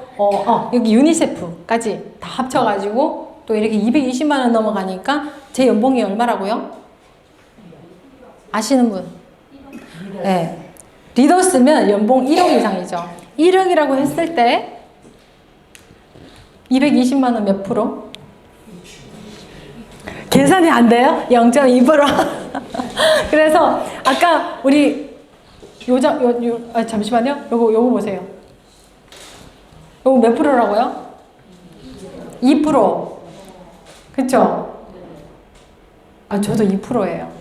여기 유니세프까지 다 합쳐가지고 또 이렇게 220만 원 넘어가니까 제 연봉이 얼마라고요? 아시는 분? 네. 리더 쓰면 연봉 1억 이상이죠. 1억이라고 했을 때 220만 원 몇 프로? 계산이 안 돼요? 0.2%. 그래서 아까 우리 잠시만요. 요거 보세요. 요거 몇 프로라고요? 2%. 그쵸? 저도 2%예요.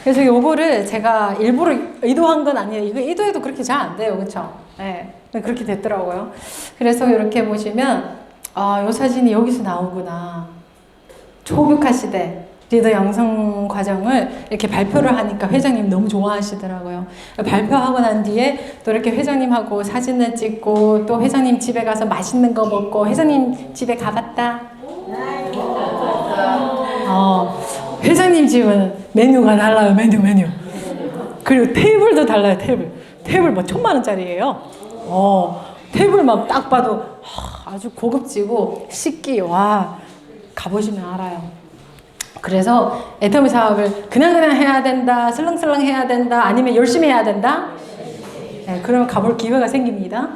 그래서 요거를 제가 일부러 의도한 건 아니에요. 이거 의도해도 그렇게 잘 안 돼요. 그쵸? 네. 그렇게 됐더라고요. 그래서 이렇게 보시면, 요 사진이 여기서 나오구나. 초급화 시대 리더 양성 과정을 이렇게 발표를 하니까 회장님 너무 좋아하시더라고요. 발표하고 난 뒤에 또 이렇게 회장님하고 사진을 찍고 또 회장님 집에 가서 맛있는 거 먹고 회장님 집에 가봤다. 회장님 집은 메뉴가 달라요. 메뉴. 그리고 테이블도 달라요. 테이블 뭐 1,000만 원짜리예요. 테이블 막 딱 봐도 아주 고급지고 식기. 와, 가보시면 알아요. 그래서 애터미 사업을 그냥 해야 된다, 슬렁슬렁 해야 된다, 아니면 열심히 해야 된다. 네, 그러면 가볼 기회가 생깁니다.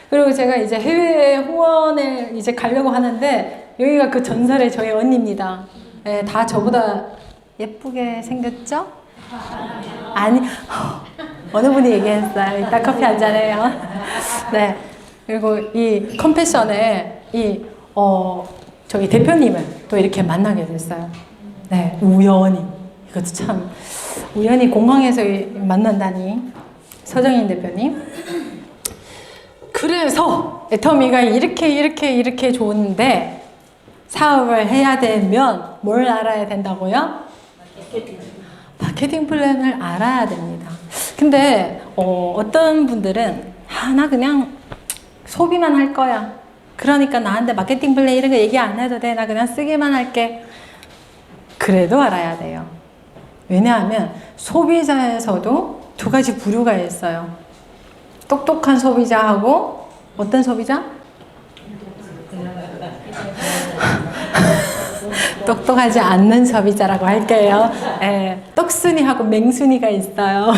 그리고 제가 이제 해외 후원을 이제 가려고 하는데 여기가 그 전설의 저희 언니입니다. 네, 다 저보다 예쁘게 생겼죠? 아니, 어느 분이 얘기했어요. 이따 커피 한잔해요. 네. 그리고 이 컴패션에 저희 대표님을 또 이렇게 만나게 됐어요. 네, 우연히. 이것도 참, 우연히 공항에서 만난다니. 서정인 대표님. 그래서 애터미가 이렇게 좋은데 사업을 해야 되면 뭘 알아야 된다고요? 마케팅 플랜을 알아야 됩니다. 근데 어떤 분들은 나 그냥 소비만 할 거야. 그러니까 나한테 마케팅 플랜 이런 거 얘기 안 해도 돼. 나 그냥 쓰기만 할게. 그래도 알아야 돼요. 왜냐하면 소비자에서도 두 가지 부류가 있어요. 똑똑한 소비자하고 어떤 소비자? 똑똑하지 않는 소비자라고 할게요. 네, 떡순이하고 맹순이가 있어요.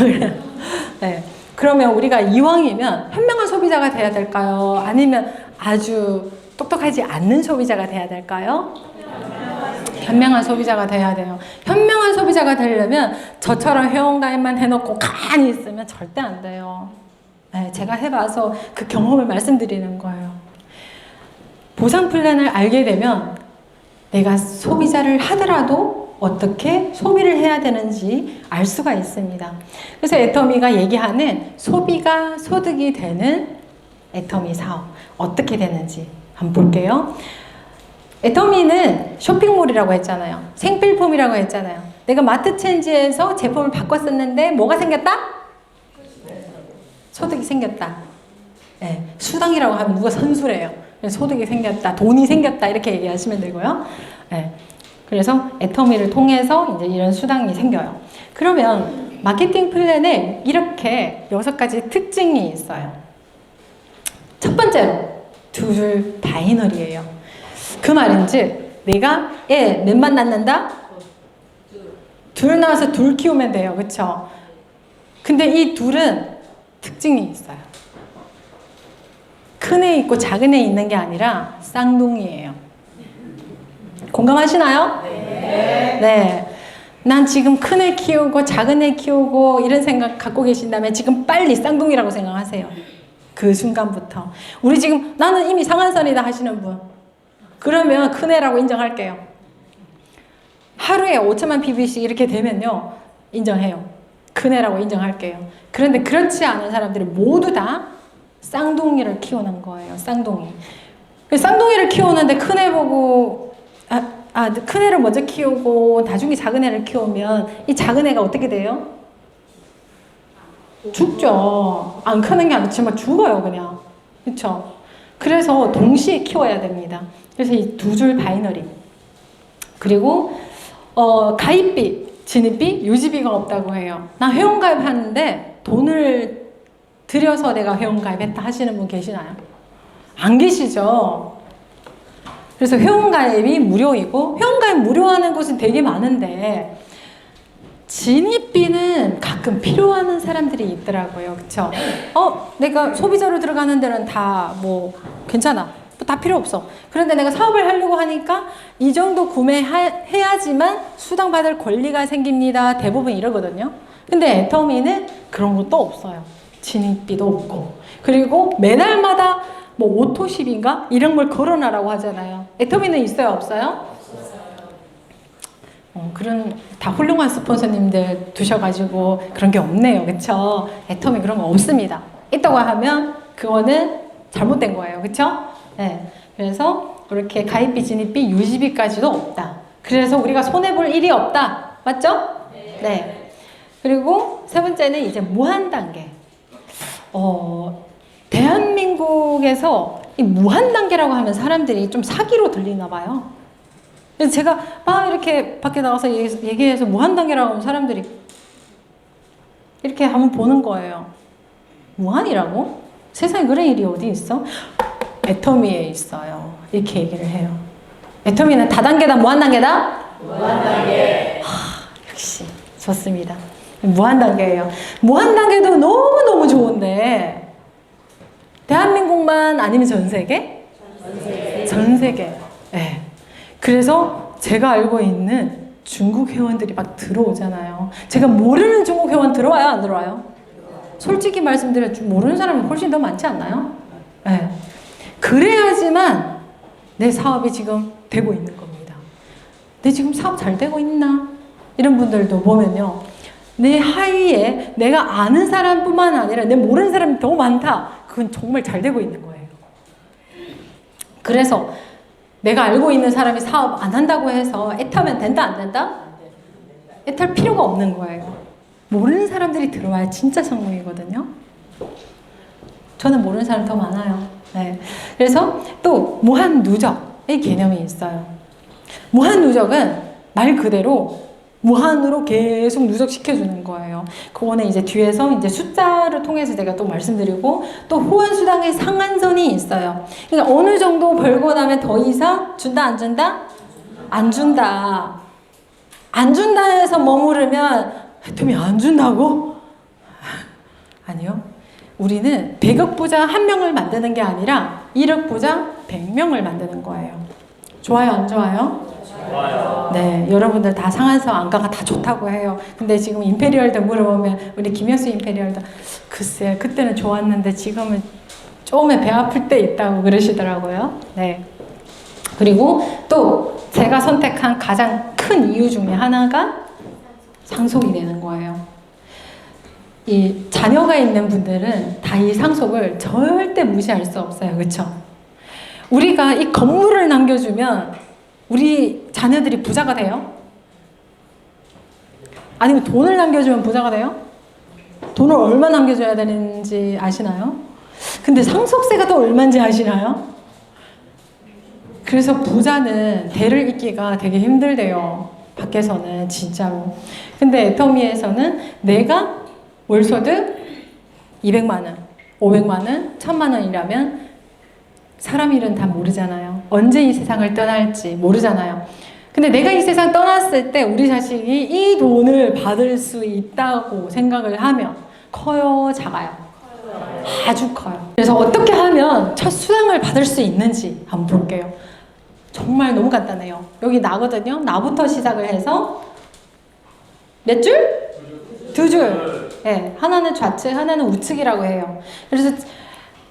네, 그러면 우리가 이왕이면 현명한 소비자가 돼야 될까요? 아니면 아주 똑똑하지 않는 소비자가 돼야 될까요? 현명한 소비자가 돼야 돼요. 현명한 소비자가 되려면 저처럼 회원가입만 해놓고 가만히 있으면 절대 안 돼요. 네, 제가 해봐서 그 경험을 말씀드리는 거예요. 보상 플랜을 알게 되면 내가 소비자를 하더라도 어떻게 소비를 해야 되는지 알 수가 있습니다. 그래서 애터미가 얘기하는 소비가 소득이 되는 애터미 사업 어떻게 되는지 한번 볼게요. 애터미는 쇼핑몰이라고 했잖아요. 생필품이라고 했잖아요. 내가 마트 체인지에서 제품을 바꿨었는데 뭐가 생겼다? 소득이 생겼다. 네, 수당이라고 하면 누가 선수래요. 소득이 생겼다, 돈이 생겼다 이렇게 얘기하시면 되고요. 네, 그래서 애터미를 통해서 이제 이런 수당이 생겨요. 그러면 마케팅 플랜에 이렇게 6가지 특징이 있어요. 첫 번째로 두 줄 바이너리예요. 그 말인즉 내가 몇만 낳는다? 둘 낳아서 둘 키우면 돼요. 그쵸? 근데 이 둘은 특징이 있어요. 큰 애 있고 작은 애 있는 게 아니라 쌍둥이에요. 공감하시나요? 네. 네. 난 지금 큰 애 키우고 작은 애 키우고 이런 생각 갖고 계신다면 지금 빨리 쌍둥이라고 생각하세요. 그 순간부터. 우리 지금 나는 이미 상한선이다 하시는 분. 그러면 큰 애라고 인정할게요. 하루에 5천만 PV씩 이렇게 되면요. 인정해요. 큰 애라고 인정할게요. 그런데 그렇지 않은 사람들이 모두 다 쌍둥이를 키우는 거예요. 쌍둥이. 쌍둥이를 키우는데 큰 애 보고 큰 애를 먼저 키우고 나중에 작은 애를 키우면 이 작은 애가 어떻게 돼요? 죽죠. 안 크는 게 아니지만 죽어요, 그냥. 그렇죠? 그래서 동시에 키워야 됩니다. 그래서 이 두 줄 바이너리. 그리고 가입비, 진입비, 유지비가 없다고 해요. 나 회원가입하는데 돈을 들여서 내가 회원가입했다 하시는 분 계시나요? 안 계시죠? 그래서 회원가입이 무료이고 회원가입 무료하는 곳은 되게 많은데 진입비는 가끔 필요한 사람들이 있더라고요. 그쵸? 내가 소비자로 들어가는 데는 다 뭐 괜찮아. 뭐 다 필요 없어. 그런데 내가 사업을 하려고 하니까 이 정도 구매해야지만 수당받을 권리가 생깁니다. 대부분 이러거든요. 근데 애터미는 그런 것도 없어요. 진입비도 없고. 그리고 매달마다 뭐 오토십인가? 이런 걸 걸어놔라고 하잖아요. 애터미는 있어요? 없어요? 그런 다 훌륭한 스폰서님들 두셔가지고 그런 게 없네요. 그쵸? 애터미 그런 거 없습니다. 있다고 하면 그거는 잘못된 거예요. 그쵸? 네. 그래서 이렇게 가입비, 진입비, 유지비까지도 없다. 그래서 우리가 손해볼 일이 없다. 맞죠? 네. 그리고 세 번째는 이제 무한 단계. 대한민국에서 이 무한 단계라고 하면 사람들이 좀 사기로 들리나 봐요. 그래서 제가 막 이렇게 밖에 나가서 얘기해서 무한 단계라고 하면 사람들이 이렇게 한번 보는 거예요. 무한이라고? 세상에 그런 일이 어디 있어? 애터미에 있어요. 이렇게 얘기를 해요. 애터미는 다단계다, 무한단계다? 무한단계. 역시 좋습니다. 무한단계예요. 무한단계도 너무너무 좋은데 대한민국만 아니면 전 세계? 전 세계. 네. 그래서 제가 알고 있는 중국 회원들이 막 들어오잖아요. 제가 모르는 중국 회원 들어와요? 안 들어와요? 솔직히 말씀드려 모르는 사람이 훨씬 더 많지 않나요? 네. 그래야지만 내 사업이 지금 되고 있는 겁니다. 내 지금 사업 잘 되고 있나? 이런 분들도 보면요. 내 하위에 내가 아는 사람뿐만 아니라 내 모르는 사람이 더 많다. 그건 정말 잘 되고 있는 거예요. 그래서 내가 알고 있는 사람이 사업 안 한다고 해서 애타면 된다 안 된다? 애탈 필요가 없는 거예요. 모르는 사람들이 들어와야 진짜 성공이거든요. 저는 모르는 사람 더 많아요. 네. 그래서 또 무한 누적의 개념이 있어요. 무한 누적은 말 그대로 무한으로 계속 누적시켜주는 거예요. 그거는 이제 뒤에서 이제 숫자를 통해서 제가 또 말씀드리고 또 후원수당의 상한선이 있어요. 그러니까 어느 정도 벌고 나면 더 이상 준다 안 준다? 안 준다. 안 준다 해서 머무르면 애터미 안 준다고? 아니요. 우리는 100억 부자 1명을 만드는 게 아니라 1억 부자 100명을 만드는 거예요. 좋아요 안 좋아요? 좋아요. 네, 여러분들 다 상한선 안가가 다 좋다고 해요. 근데 지금 임페리얼도 물어보면 우리 김혁수 임페리얼도 글쎄 그때는 좋았는데 지금은 조금은 배 아플 때 있다고 그러시더라고요. 네. 그리고 또 제가 선택한 가장 큰 이유 중에 하나가 상속이 되는 거예요. 이 자녀가 있는 분들은 다 이 상속을 절대 무시할 수 없어요. 그렇죠? 우리가 이 건물을 남겨주면 우리 자녀들이 부자가 돼요? 아니면 돈을 남겨주면 부자가 돼요? 돈을 얼마 남겨줘야 되는지 아시나요? 근데 상속세가 또 얼마인지 아시나요? 그래서 부자는 대를 잇기가 되게 힘들대요. 밖에서는 진짜로. 근데 애터미에서는 내가 월소득 200만 원, 500만 원, 1000만 원이라면 사람 일은 다 모르잖아요. 언제 이 세상을 떠날지 모르잖아요. 근데 내가 이 세상 떠났을 때 우리 자식이 이 돈을 받을 수 있다고 생각을 하면 커요, 작아요? 아주 커요. 그래서 어떻게 하면 첫 수당을 받을 수 있는지 한번 볼게요. 정말 너무 간단해요. 여기 나거든요. 나부터 시작을 해서 몇 줄? 2줄. 네, 하나는 좌측, 하나는 우측이라고 해요. 그래서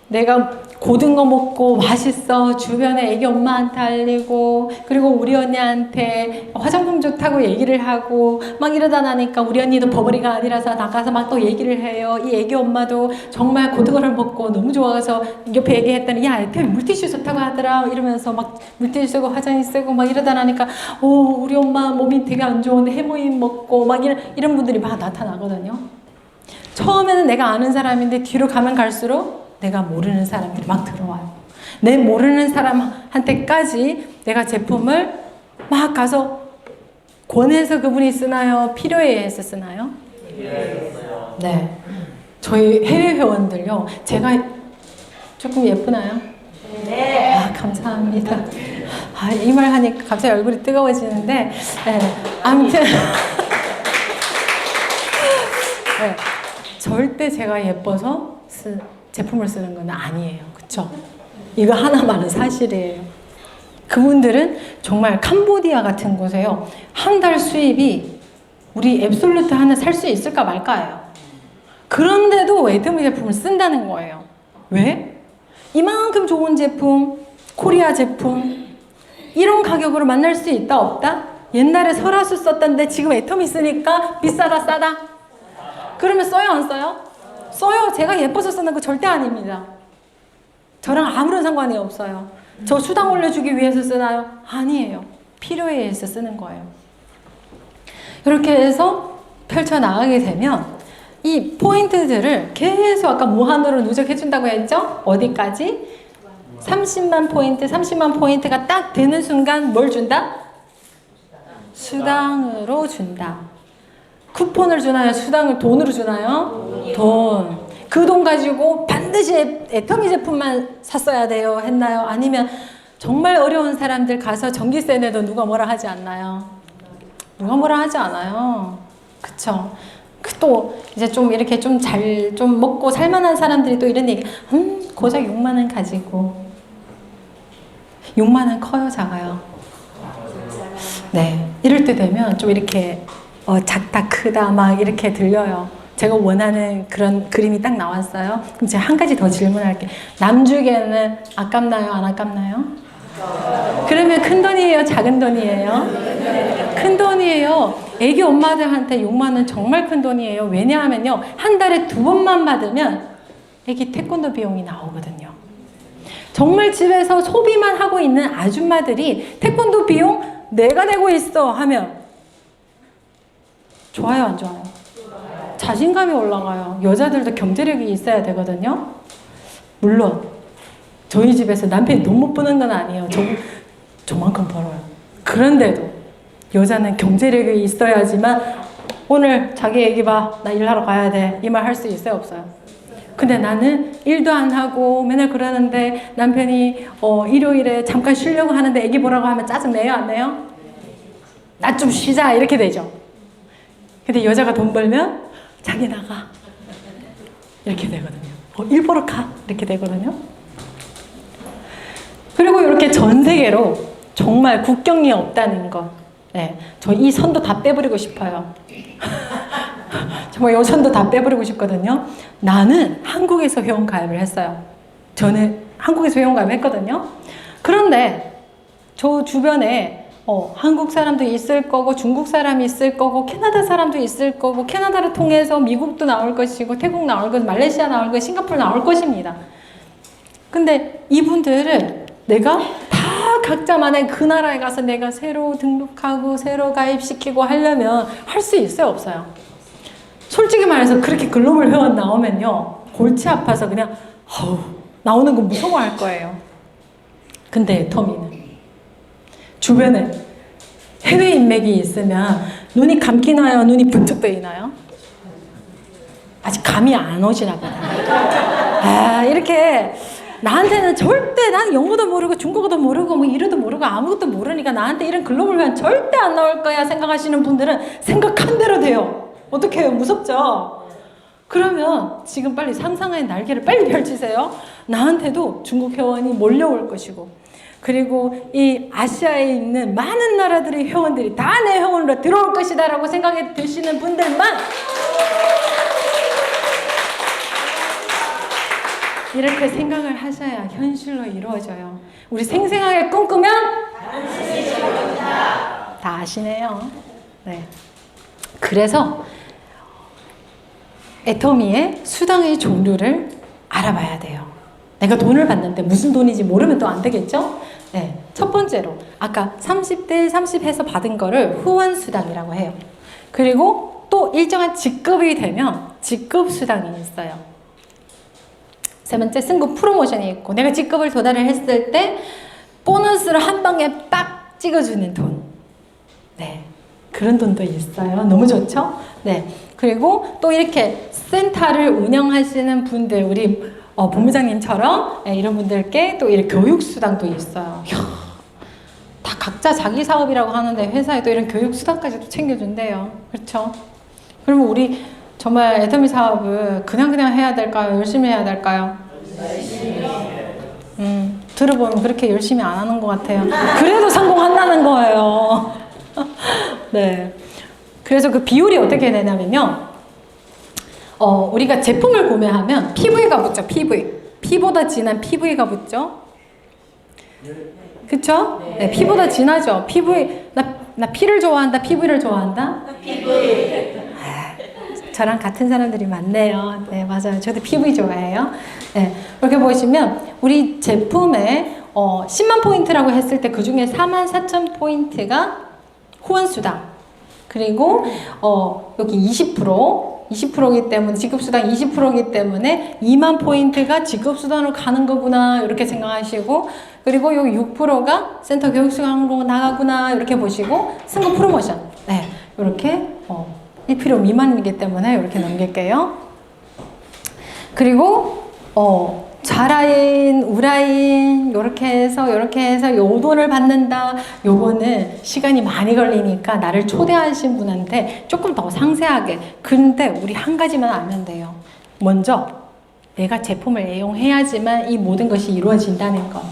내가 고든 거 먹고 맛있어 주변에 애기 엄마한테 알리고 그리고 우리 언니한테 화장품 좋다고 얘기를 하고 막 이러다 나니까 우리 언니도 버버리가 아니라서 나가서 막 또 얘기를 해요. 이 애기 엄마도 정말 고등어를 먹고 너무 좋아서 옆에 얘기했더니 야 애터미 물티슈 좋다고 하더라 이러면서 막 물티슈 쓰고 화장이 쓰고 막 이러다 나니까 오 우리 엄마 몸이 되게 안 좋은데 해모인 먹고 막 이런 분들이 막 나타나거든요. 처음에는 내가 아는 사람인데 뒤로 가면 갈수록 내가 모르는 사람들이 막 들어와요. 내 모르는 사람한테까지 내가 제품을 막 가서 권해서 그분이 쓰나요? 필요에 의해서 쓰나요? 네. 저희 해외 회원들요. 제가 조금 예쁘나요? 네. 아, 감사합니다. 아, 이 말 하니까 갑자기 얼굴이 뜨거워지는데, 네. 아무튼. 네. 절대 제가 예뻐서 제품을 쓰는 건 아니에요. 그쵸? 이거 하나만은 사실이에요. 그분들은 정말 캄보디아 같은 곳에요. 한 달 수입이 우리 앱솔루트 하나 살 수 있을까 말까예요. 그런데도 애터미 제품을 쓴다는 거예요. 왜? 이만큼 좋은 제품, 코리아 제품, 이런 가격으로 만날 수 있다 없다? 옛날에 설화수 썼던데 지금 애터미 쓰니까 비싸다 싸다? 그러면 써요 안 써요? 써요. 제가 예뻐서 쓰는 거 절대 아닙니다. 저랑 아무런 상관이 없어요. 저 수당 올려주기 위해서 쓰나요? 아니에요. 필요에 의해서 쓰는 거예요. 이렇게 해서 펼쳐나가게 되면 이 포인트들을 계속 아까 무한으로 누적해준다고 했죠? 어디까지? 30만 포인트, 30만 포인트가 딱 되는 순간 뭘 준다? 수당으로 준다. 쿠폰을 주나요? 수당을 돈으로 주나요? 돈. 그 돈 가지고 반드시 애터미 제품만 샀어야 돼요? 했나요? 아니면 정말 어려운 사람들 가서 전기세 내도 누가 뭐라 하지 않나요? 누가 뭐라 하지 않아요. 그쵸? 또 이제 좀 이렇게 좀 먹고 살만한 사람들이 또 이런 얘기, 고작 6만 원 가지고 6만 원 커요, 작아요? 네, 이럴 때 되면 좀 이렇게 작다 크다 막 이렇게 들려요. 제가 원하는 그런 그림이 딱 나왔어요. 그럼 제가 한 가지 더 질문할게요. 남주기에는 아깝나요, 안 아깝나요? 그러면 큰 돈이에요, 작은 돈이에요? 큰 돈이에요. 애기 엄마들한테 6만 원 정말 큰 돈이에요. 왜냐하면요, 한 달에 2번만 받으면 애기 태권도 비용이 나오거든요. 정말 집에서 소비만 하고 있는 아줌마들이 태권도 비용 내가 내고 있어 하면 좋아요, 안 좋아요? 자신감이 올라가요. 여자들도 경제력이 있어야 되거든요. 물론 저희 집에서 남편이 돈 못 버는 건 아니에요. 저만큼 벌어요. 그런데도 여자는 경제력이 있어야지만 오늘 자기 애기 봐, 나 일하러 가야 돼, 이 말 할 수 있어요, 없어요? 근데 나는 일도 안 하고 맨날 그러는데 남편이 일요일에 잠깐 쉬려고 하는데 애기 보라고 하면 짜증 내요, 안 내요? 나 좀 쉬자 이렇게 되죠. 근데 여자가 돈 벌면 자기 나가 이렇게 되거든요. 일 보러 가 이렇게 되거든요. 그리고 이렇게 전 세계로 정말 국경이 없다는 거. 네, 저 이 선도 다 빼버리고 싶어요. 정말 이 선도 다 빼버리고 싶거든요. 나는 한국에서 회원 가입을 했어요. 저는 한국에서 회원 가입을 했거든요. 그런데 저 주변에 한국 사람도 있을 거고 중국 사람이 있을 거고 캐나다 사람도 있을 거고 캐나다를 통해서 미국도 나올 것이고 태국 나올 것, 말레이시아 나올 것, 싱가포르 나올 것입니다. 근데 이분들을 내가 다 각자만의 그 나라에 가서 내가 새로 등록하고 새로 가입시키고 하려면 할 수 있어요, 없어요? 솔직히 말해서 그렇게 글로벌 회원 나오면요, 골치 아파서 그냥 나오는 거 무서워할 거예요. 근데 애터미는 주변에 해외 인맥이 있으면 눈이 감기나요? 눈이 번쩍 뜨이나요? 아직 감이 안 오시나 보다. 이렇게 나한테는 절대, 난 영어도 모르고 중국어도 모르고 뭐 이래도 모르고 아무것도 모르니까 나한테 이런 글로벌 회원 절대 안 나올 거야 생각하시는 분들은 생각한 대로 돼요. 어떻게 해요? 무섭죠? 그러면 지금 빨리 상상의 날개를 빨리 펼치세요. 나한테도 중국 회원이 몰려올 것이고, 그리고 이 아시아에 있는 많은 나라들의 회원들이 다 내 회원으로 들어올 것이다 라고 생각해 드시는 분들만 이렇게 생각을 하셔야 현실로 이루어져요. 우리 생생하게 꿈꾸면 다 아시네요. 네. 그래서 애터미의 수당의 종류를 알아봐야 돼요. 내가 돈을 받는데 무슨 돈인지 모르면 또 안 되겠죠? 네. 첫 번째로 아까 30대 30 해서 받은 거를 후원수당이라고 해요. 그리고 또 일정한 직급이 되면 직급수당이 있어요. 세 번째, 승급 프로모션이 있고, 내가 직급을 도달을 했을 때 보너스를 한 방에 빡 찍어주는 돈. 네, 그런 돈도 있어요. 너무 좋죠? 네. 그리고 또 이렇게 센터를 운영하시는 분들, 우리 본부장님처럼 이런 분들께 또 이런 교육수당도 있어요. 다 각자 자기 사업이라고 하는데 회사에 또 이런 교육수당까지도 챙겨준대요. 그렇죠? 그러면 우리 정말 애터미 사업을 그냥 해야 될까요? 열심히 해야 될까요? 들어보면 그렇게 열심히 안 하는 것 같아요. 그래도 성공한다는 거예요. 네. 그래서 그 비율이 어떻게 되냐면요. 우리가 제품을 구매하면 PV가 붙죠, PV. P보다 진한 PV가 붙죠? 그쵸? 네, P보다 진하죠. PV, 나 P를 좋아한다, PV를 좋아한다? PV. 저랑 같은 사람들이 많네요. 네, 맞아요. 저도 PV 좋아해요. 네, 이렇게 보시면 우리 제품에 10만 포인트라고 했을 때 그 중에 44,000포인트가 후원수당. 그리고 여기 20%이기 때문에 지급수당 20%이기 때문에 2만 포인트가 지급수당으로 가는 거구나 이렇게 생각하시고, 그리고 여기 6%가 센터 교육수당으로 나가구나 이렇게 보시고, 승급 프로모션 네 이렇게 1% 미만이기 때문에 이렇게 넘길게요. 그리고 좌라인, 우라인 이렇게 해서 요 돈을 받는다. 요거는 시간이 많이 걸리니까 나를 초대하신 분한테 조금 더 상세하게. 근데 우리 한 가지만 알면 돼요. 먼저 내가 제품을 애용해야지만 이 모든 것이 이루어진다는 거.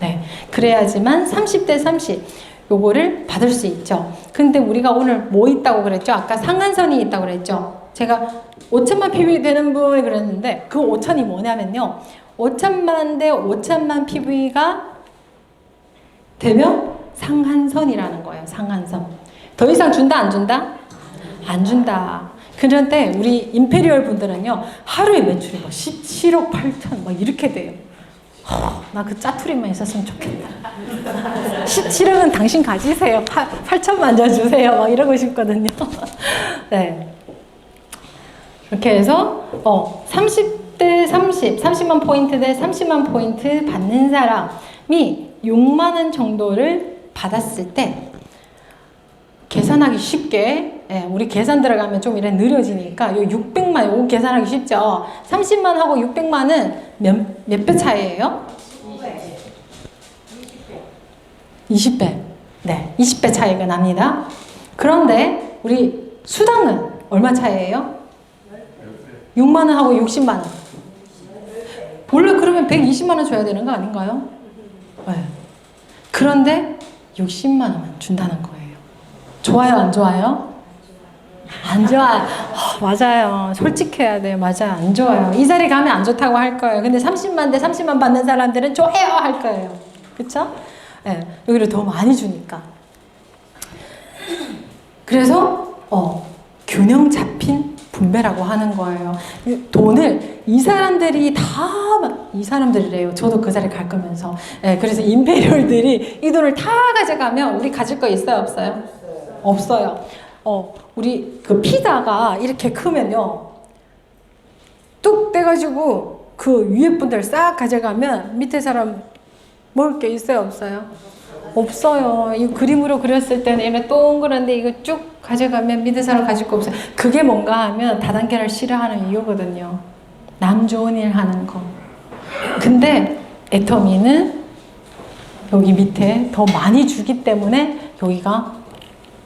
네, 그래야지만 30대 30 요거를 받을 수 있죠. 근데 우리가 오늘 뭐 있다고 그랬죠? 아까 상한선이 있다고 그랬죠? 제가 5천만 PV 되는 분이 그랬는데 그 5천이 뭐냐면요. 5천만 대 5천만 PV가 되면 상한선이라는 거예요. 상한선. 더 이상 준다 안 준다? 안 준다. 그런데 우리 임페리얼 분들은요. 하루에 매출이 뭐 17억 8천 막 이렇게 돼요. 나 그 짜투리만 있었으면 좋겠다. 17억은 당신 가지세요. 8천만 줘 주세요. 막 이러고 싶거든요. 네. 이렇게 해서 30대 30, 30만 포인트 대 30만 포인트 받는 사람이 6만 원 정도를 받았을 때 계산하기 쉽게, 우리 계산 들어가면 좀 이래 느려지니까 요 600만 요거 계산하기 쉽죠. 30만 하고 600만은 몇 배 차이예요? 20배. 네, 20배 차이가 납니다. 그런데 우리 수당은 얼마 차이예요? 6만 원하고 60만 원. 원래 그러면 120만 원 줘야 되는 거 아닌가요? 네. 그런데 60만 원만 준다는 거예요. 좋아요, 안 좋아요? 안 좋아요. 맞아요. 솔직해야 돼요. 맞아요. 안 좋아요. 이 자리 가면 안 좋다고 할 거예요. 근데 30만 대 30만 받는 사람들은 좋아요 할 거예요. 그쵸? 네, 여기를 더 많이 주니까. 그래서 균형 잡힌 분배라고 하는 거예요. 돈을 이 사람들이래요. 저도 그 자리 갈 거면서. 네, 그래서 임페리얼들이 이 돈을 다 가져가면 우리 가질 거 있어요, 없어요? 없어요. 우리 그 피자가 이렇게 크면요. 뚝 떼가지고 그 위에 분들 싹 가져가면 밑에 사람 먹을 게 있어요, 없어요? 없어요. 이 그림으로 그렸을 때는 이렇게 동그란데 이거 쭉 가져가면 밑에 사람 가질 거 없어요. 그게 뭔가 하면 다단계를 싫어하는 이유거든요. 남 좋은 일 하는 거. 근데 애터미는 여기 밑에 더 많이 주기 때문에 여기가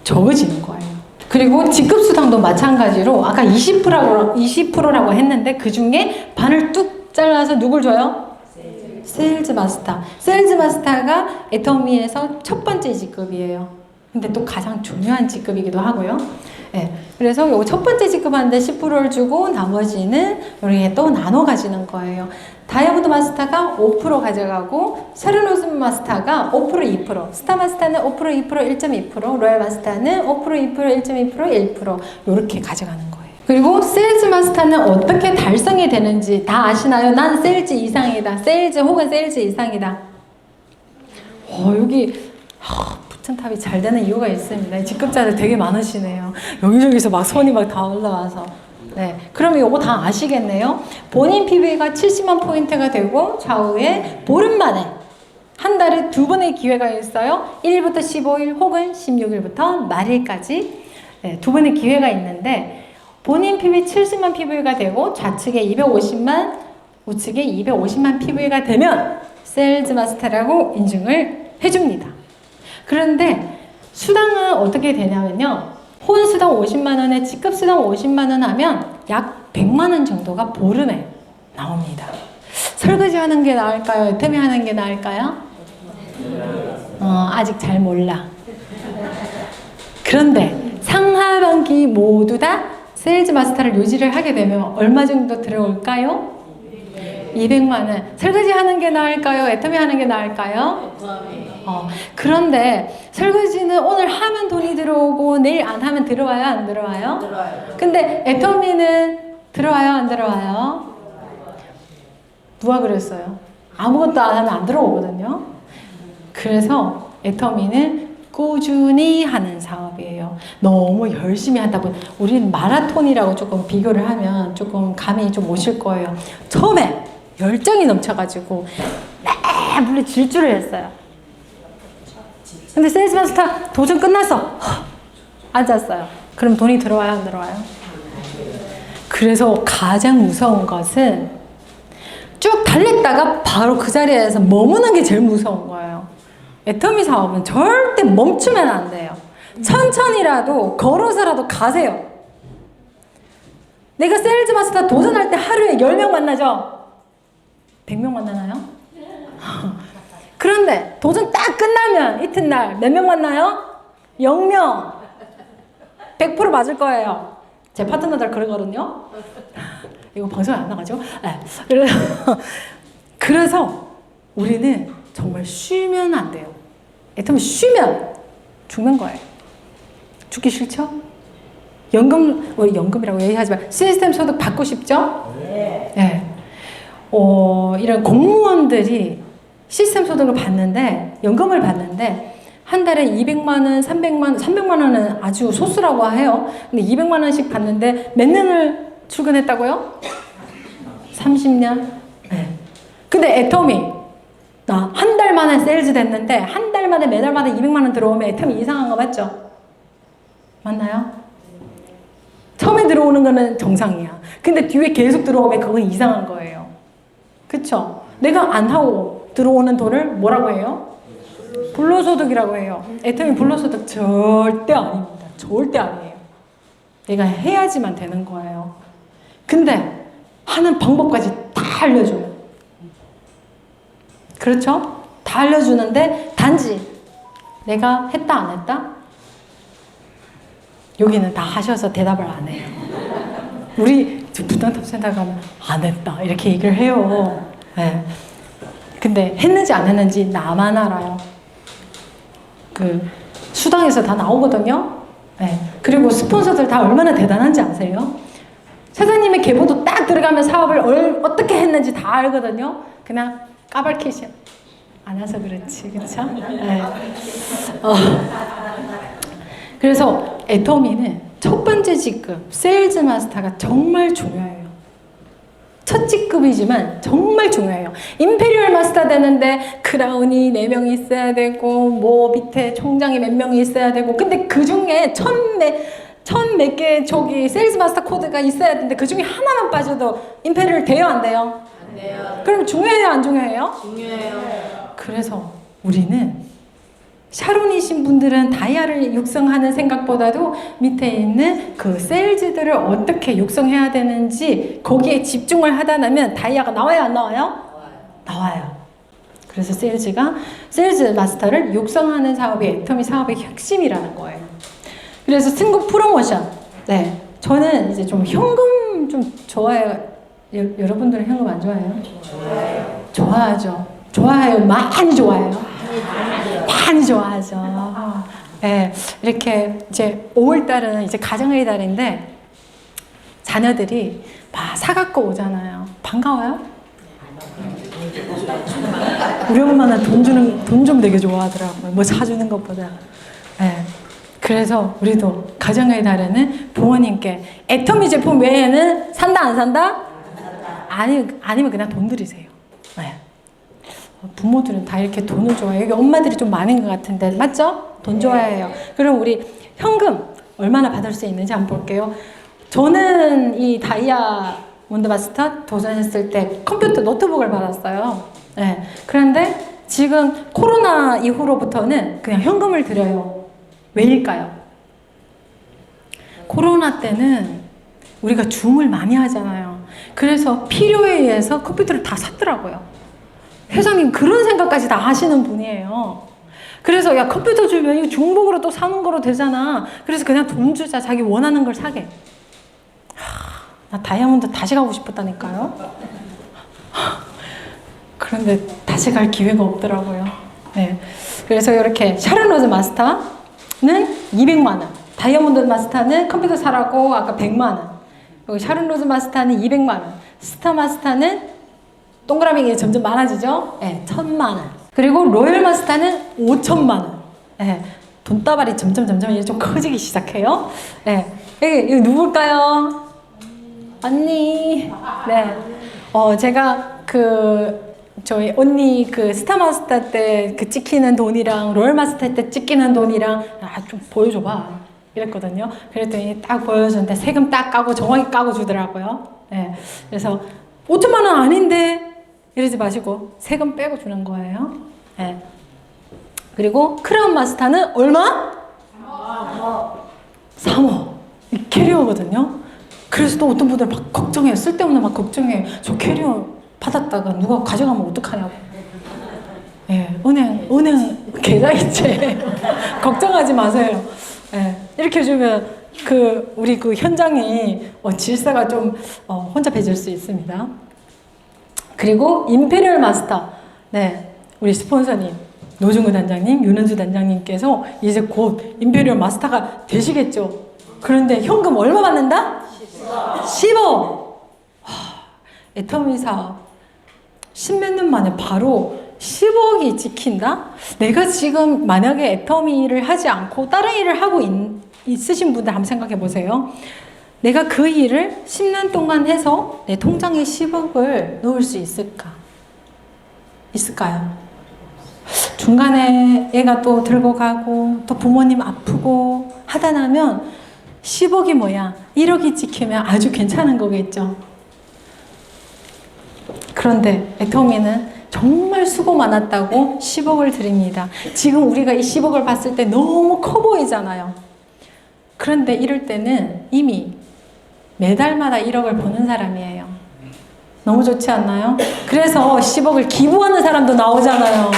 적어지는 거예요. 그리고 직급수당도 마찬가지로 아까 20%라고 했는데 그 중에 반을 뚝 잘라서 누굴 줘요? 세일즈 마스터. 세일즈 마스터가 애터미에서 첫 번째 직급이에요. 근데 또 가장 중요한 직급이기도 하고요. 네, 그래서 요거 첫 번째 직급하는데 10%를 주고 나머지는 이렇게 또 나눠 가지는 거예요. 다이아몬드 마스터가 5% 가져가고 샤르노스 마스터가 5% 2%, 스타 마스터는 5% 2% 1.2%, 로얄 마스터는 5% 2% 1.2% 1% 이렇게 가져가는 거예요. 그리고 세일즈 마스터는 어떻게 달성이 되는지 다 아시나요? 난 세일즈 이상이다. 세일즈 혹은 세일즈 이상이다. 여기 부천탑이 잘 되는 이유가 있습니다. 직급자들 되게 많으시네요. 여기저기서 막 손이 막 다 올라와서. 네, 그러면 요거 다 아시겠네요. 본인 PV가 70만 포인트가 되고 좌우에 보름 만에 한 달에 2번의 기회가 있어요. 1일부터 15일 혹은 16일부터 말일까지 2번의 기회가 있는데 본인 PV 70만 PV가 되고 좌측에 250만 우측에 250만 PV가 되면 세일즈 마스터라고 인증을 해줍니다. 그런데 수당은 어떻게 되냐면요. 혼 수당 50만 원에 직급 수당 50만 원 하면 약 100만 원 정도가 보름에 나옵니다. 설거지 하는 게 나을까요? 애터미 하는 게 나을까요? 아직 잘 몰라. 그런데 상하반기 모두 다 세일즈 마스터를 유지를 하게 되면 얼마 정도 들어올까요? 200만 원. 설거지 하는 게 나을까요? 애터미 하는 게 나을까요? 그런데 설거지는 오늘 하면 돈이 들어오고 내일 안 하면 들어와요? 안 들어와요? 들어와요. 근데 애터미는 들어와요? 안 들어와요? 누가 그랬어요? 아무것도 안 하면 안 들어오거든요. 그래서 애터미는 꾸준히 하는 사업이에요. 너무 열심히 하다 보니 우리는 마라톤이라고 조금 비교를 하면 조금 감이 좀 오실 거예요. 처음에 열정이 넘쳐가지고 물리 질주를 했어요. 근데 세일즈 마스터 도전 끝났어. 앉았어요. 그럼 돈이 들어와요? 안 들어와요? 그래서 가장 무서운 것은 쭉 달렸다가 바로 그 자리에서 머무는 게 제일 무서운 거예요. 애터미 사업은 절대 멈추면 안 돼요. 천천히라도 걸어서라도 가세요. 내가 세일즈 마스터 도전할 때 하루에 10명 만나죠? 100명 만나나요? 그런데 도전 딱 끝나면 이튿날 몇 명 만나요? 0명. 100% 맞을 거예요. 제 파트너들 그러거든요. 이거 방송에 안 나가죠? 네. 그래서 우리는 정말 쉬면 안 돼요. 애터미 쉬면 죽는 거예요. 죽기 싫죠? 연금이라고 얘기하지만 시스템 소득 받고 싶죠? 네. 이런 공무원들이 시스템 소득을 받는데, 연금을 받는데, 한 달에 200만 원, 300만 원은 아주 소수라고 해요. 근데 200만 원씩 받는데 몇 년을 출근했다고요? 30년? 네. 근데 애터미, 나 한 달 만에 세일즈 됐는데, 한 달 만에 매달마다 200만 원 들어오면 애터미 이상한 거 맞죠? 맞나요? 처음에 들어오는 거는 정상이야. 근데 뒤에 계속 들어오면 그건 이상한 거예요. 그쵸? 내가 안 하고 들어오는 돈을 뭐라고 해요? 불로소득이라고 해요. 애터미 불로소득 절대 아닙니다. 절대 아니에요. 내가 해야지만 되는 거예요. 근데 하는 방법까지 다 알려줘요. 그렇죠? 다 알려주는데 단지 내가 했다 안 했다? 여기는 다 하셔서 대답을 안 해요. 우리 부담탑센터 가면 안 했다 이렇게 얘기를 해요. 네. 근데 했는지 안 했는지 나만 알아요. 그 수당에서 다 나오거든요. 네. 그리고 스폰서들 다 얼마나 대단한지 아세요? 사장님의 계보도 딱 들어가면 사업을 어떻게 했는지 다 알거든요. 그냥 까발키셔 안 해서 그렇지, 그렇죠? 네. 그래서 애터미는 첫 번째 직급 세일즈 마스터가 정말 중요해요. 첫 직급이지만 정말 중요해요. 임페리얼 마스터 되는데 크라운이 4명이 있어야 되고 뭐 밑에 총장이 몇 명이 있어야 되고, 근데 그 중에 천 몇 개 저기 세일즈 마스터 코드가 있어야 되는데 그 중에 하나만 빠져도 임페리얼 돼요, 안 돼요? 안 돼요. 그럼 중요해요, 안 중요해요? 중요해요. 그래서 우리는 샤론이신 분들은 다이아를 육성하는 생각보다도 밑에 있는 그 세일즈들을 어떻게 육성해야 되는지 거기에 집중을 하다 나면 다이아가 나와요, 안 나와요? 나와요. 그래서 세일즈 마스터를 육성하는 사업이 애터미 사업의 핵심이라는 거예요. 그래서 승급 프로모션. 네. 저는 이제 좀 현금 좀 좋아해요. 여러분들은 현금 안 좋아해요? 좋아요. 좋아하죠. 좋아해요. 많이 좋아해요. 많이 좋아하죠. 네, 이렇게 이제 5월달은 이제 가정의 달인데 자녀들이 막 사갖고 오잖아요. 반가워요? 우리 엄마는 돈 좀 되게 좋아하더라고요. 뭐 사주는 것보다. 네. 그래서 우리도 가정의 달에는 부모님께 애터미 제품 외에는 산다 안 산다? 아니면 그냥 돈 드리세요. 네. 부모들은 다 이렇게 돈을 좋아해요. 여기 엄마들이 좀 많은 것 같은데 맞죠? 돈 좋아해요. 그럼 우리 현금 얼마나 받을 수 있는지 한번 볼게요. 저는 이 다이아몬드 마스터 도전했을 때 컴퓨터 노트북을 받았어요. 네. 그런데 지금 코로나 이후로부터는 그냥 현금을 드려요. 왜일까요? 코로나 때는 우리가 줌을 많이 하잖아요. 그래서 필요에 의해서 컴퓨터를 다 샀더라고요. 회장님 그런 생각까지 다 하시는 분이에요. 그래서 야 컴퓨터 주면 이거 중복으로 또 사는 거로 되잖아. 그래서 그냥 돈 주자. 자기 원하는 걸 사게. 나 다이아몬드 다시 가고 싶었다니까요. 그런데 다시 갈 기회가 없더라고요. 네. 그래서 이렇게 샤론 로즈 마스터는 200만 원. 다이아몬드 마스터는 컴퓨터 사라고 아까 100만 원. 여기 샤론 로즈 마스터는 200만 원. 스타 마스터는 동그라미가 점점 많아지죠? 네, 1000만 원. 그리고 로열 마스터는 5천만 원. 네, 돈다발이 점점 이제 좀 커지기 시작해요. 네, 여기 누굴까요? 언니. 네. 제가 저희 언니 스타 마스터 때 찍히는 돈이랑 로열 마스터 때 찍히는 돈이랑 좀 보여줘봐 이랬거든요. 그랬더니 딱 보여줬는데 세금 딱 까고 정확히 까고 주더라고요. 네. 그래서 5천만 원 아닌데 이러지 마시고 세금 빼고 주는 거예요. 네. 그리고 크라운 마스터는 얼마? 3억. 이 캐리어거든요. 그래서 또 어떤 분들 막 걱정해요. 쓸데없는 막 걱정해요. 저 캐리어 받았다가 누가 가져가면 어떡하냐고. 예, 은행 계좌이체 걱정하지 마세요. 예, 이렇게 해주면 우리 현장이 질서가 좀 혼잡해질 수 있습니다. 그리고 임페리얼 마스터, 네, 우리 스폰서님 노중우 단장님, 윤은주 단장님께서 이제 곧 임페리얼 마스터가 되시겠죠. 그런데 현금 얼마 받는다? 10억. 애터미 사업 10몇 년 만에 바로 10억이 찍힌다? 내가 지금 만약에 애터미를 하지 않고 다른 일을 하고 있으신 분들 한번 생각해 보세요. 내가 그 일을 10년 동안 해서 내 통장에 10억을 넣을 수 있을까? 있을까요? 중간에 애가 또 들고 가고 또 부모님 아프고 하다 나면 10억이 뭐야? 1억이 찍히면 아주 괜찮은 거겠죠. 그런데 애터미는 정말 수고 많았다고 10억을 드립니다. 지금 우리가 이 10억을 봤을 때 너무 커 보이잖아요. 그런데 이럴 때는 이미 매달마다 1억을 버는 사람이에요. 너무 좋지 않나요? 그래서 10억을 기부하는 사람도 나오잖아요.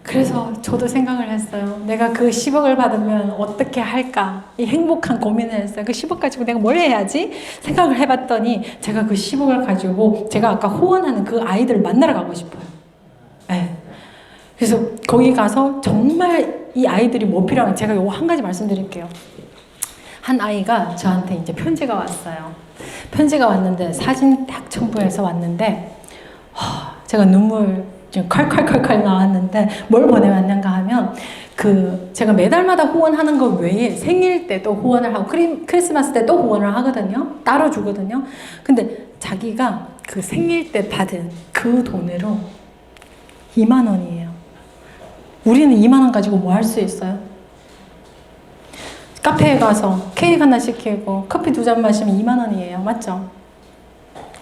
그래서 저도 생각을 했어요. 내가 그 10억을 받으면 어떻게 할까? 이 행복한 고민을 했어요. 그 10억 가지고 내가 뭘 해야지? 생각을 해봤더니 제가 그 10억을 가지고 제가 아까 후원하는 그 아이들을 만나러 가고 싶어요. 네. 그래서 거기 가서 정말 이 아이들이 뭐 필요한지 제가 요거 한 가지 말씀드릴게요. 한 아이가 저한테 이제 편지가 왔어요. 편지가 왔는데 사진 딱 첨부해서 왔는데 제가 눈물 지금 칼칼칼칼 나왔는데 뭘 보내왔는가 하면 제가 매달마다 후원하는 것 외에 생일 때도 후원을 하고 크리스마스 때도 후원을 하거든요. 따로 주거든요. 근데 자기가 그 생일 때 받은 그 돈으로 2만 원이에요. 우리는 2만 원 가지고 뭐 할 수 있어요? 카페에 가서 케이크 하나 시키고 커피 2잔 마시면 2만 원이에요. 맞죠?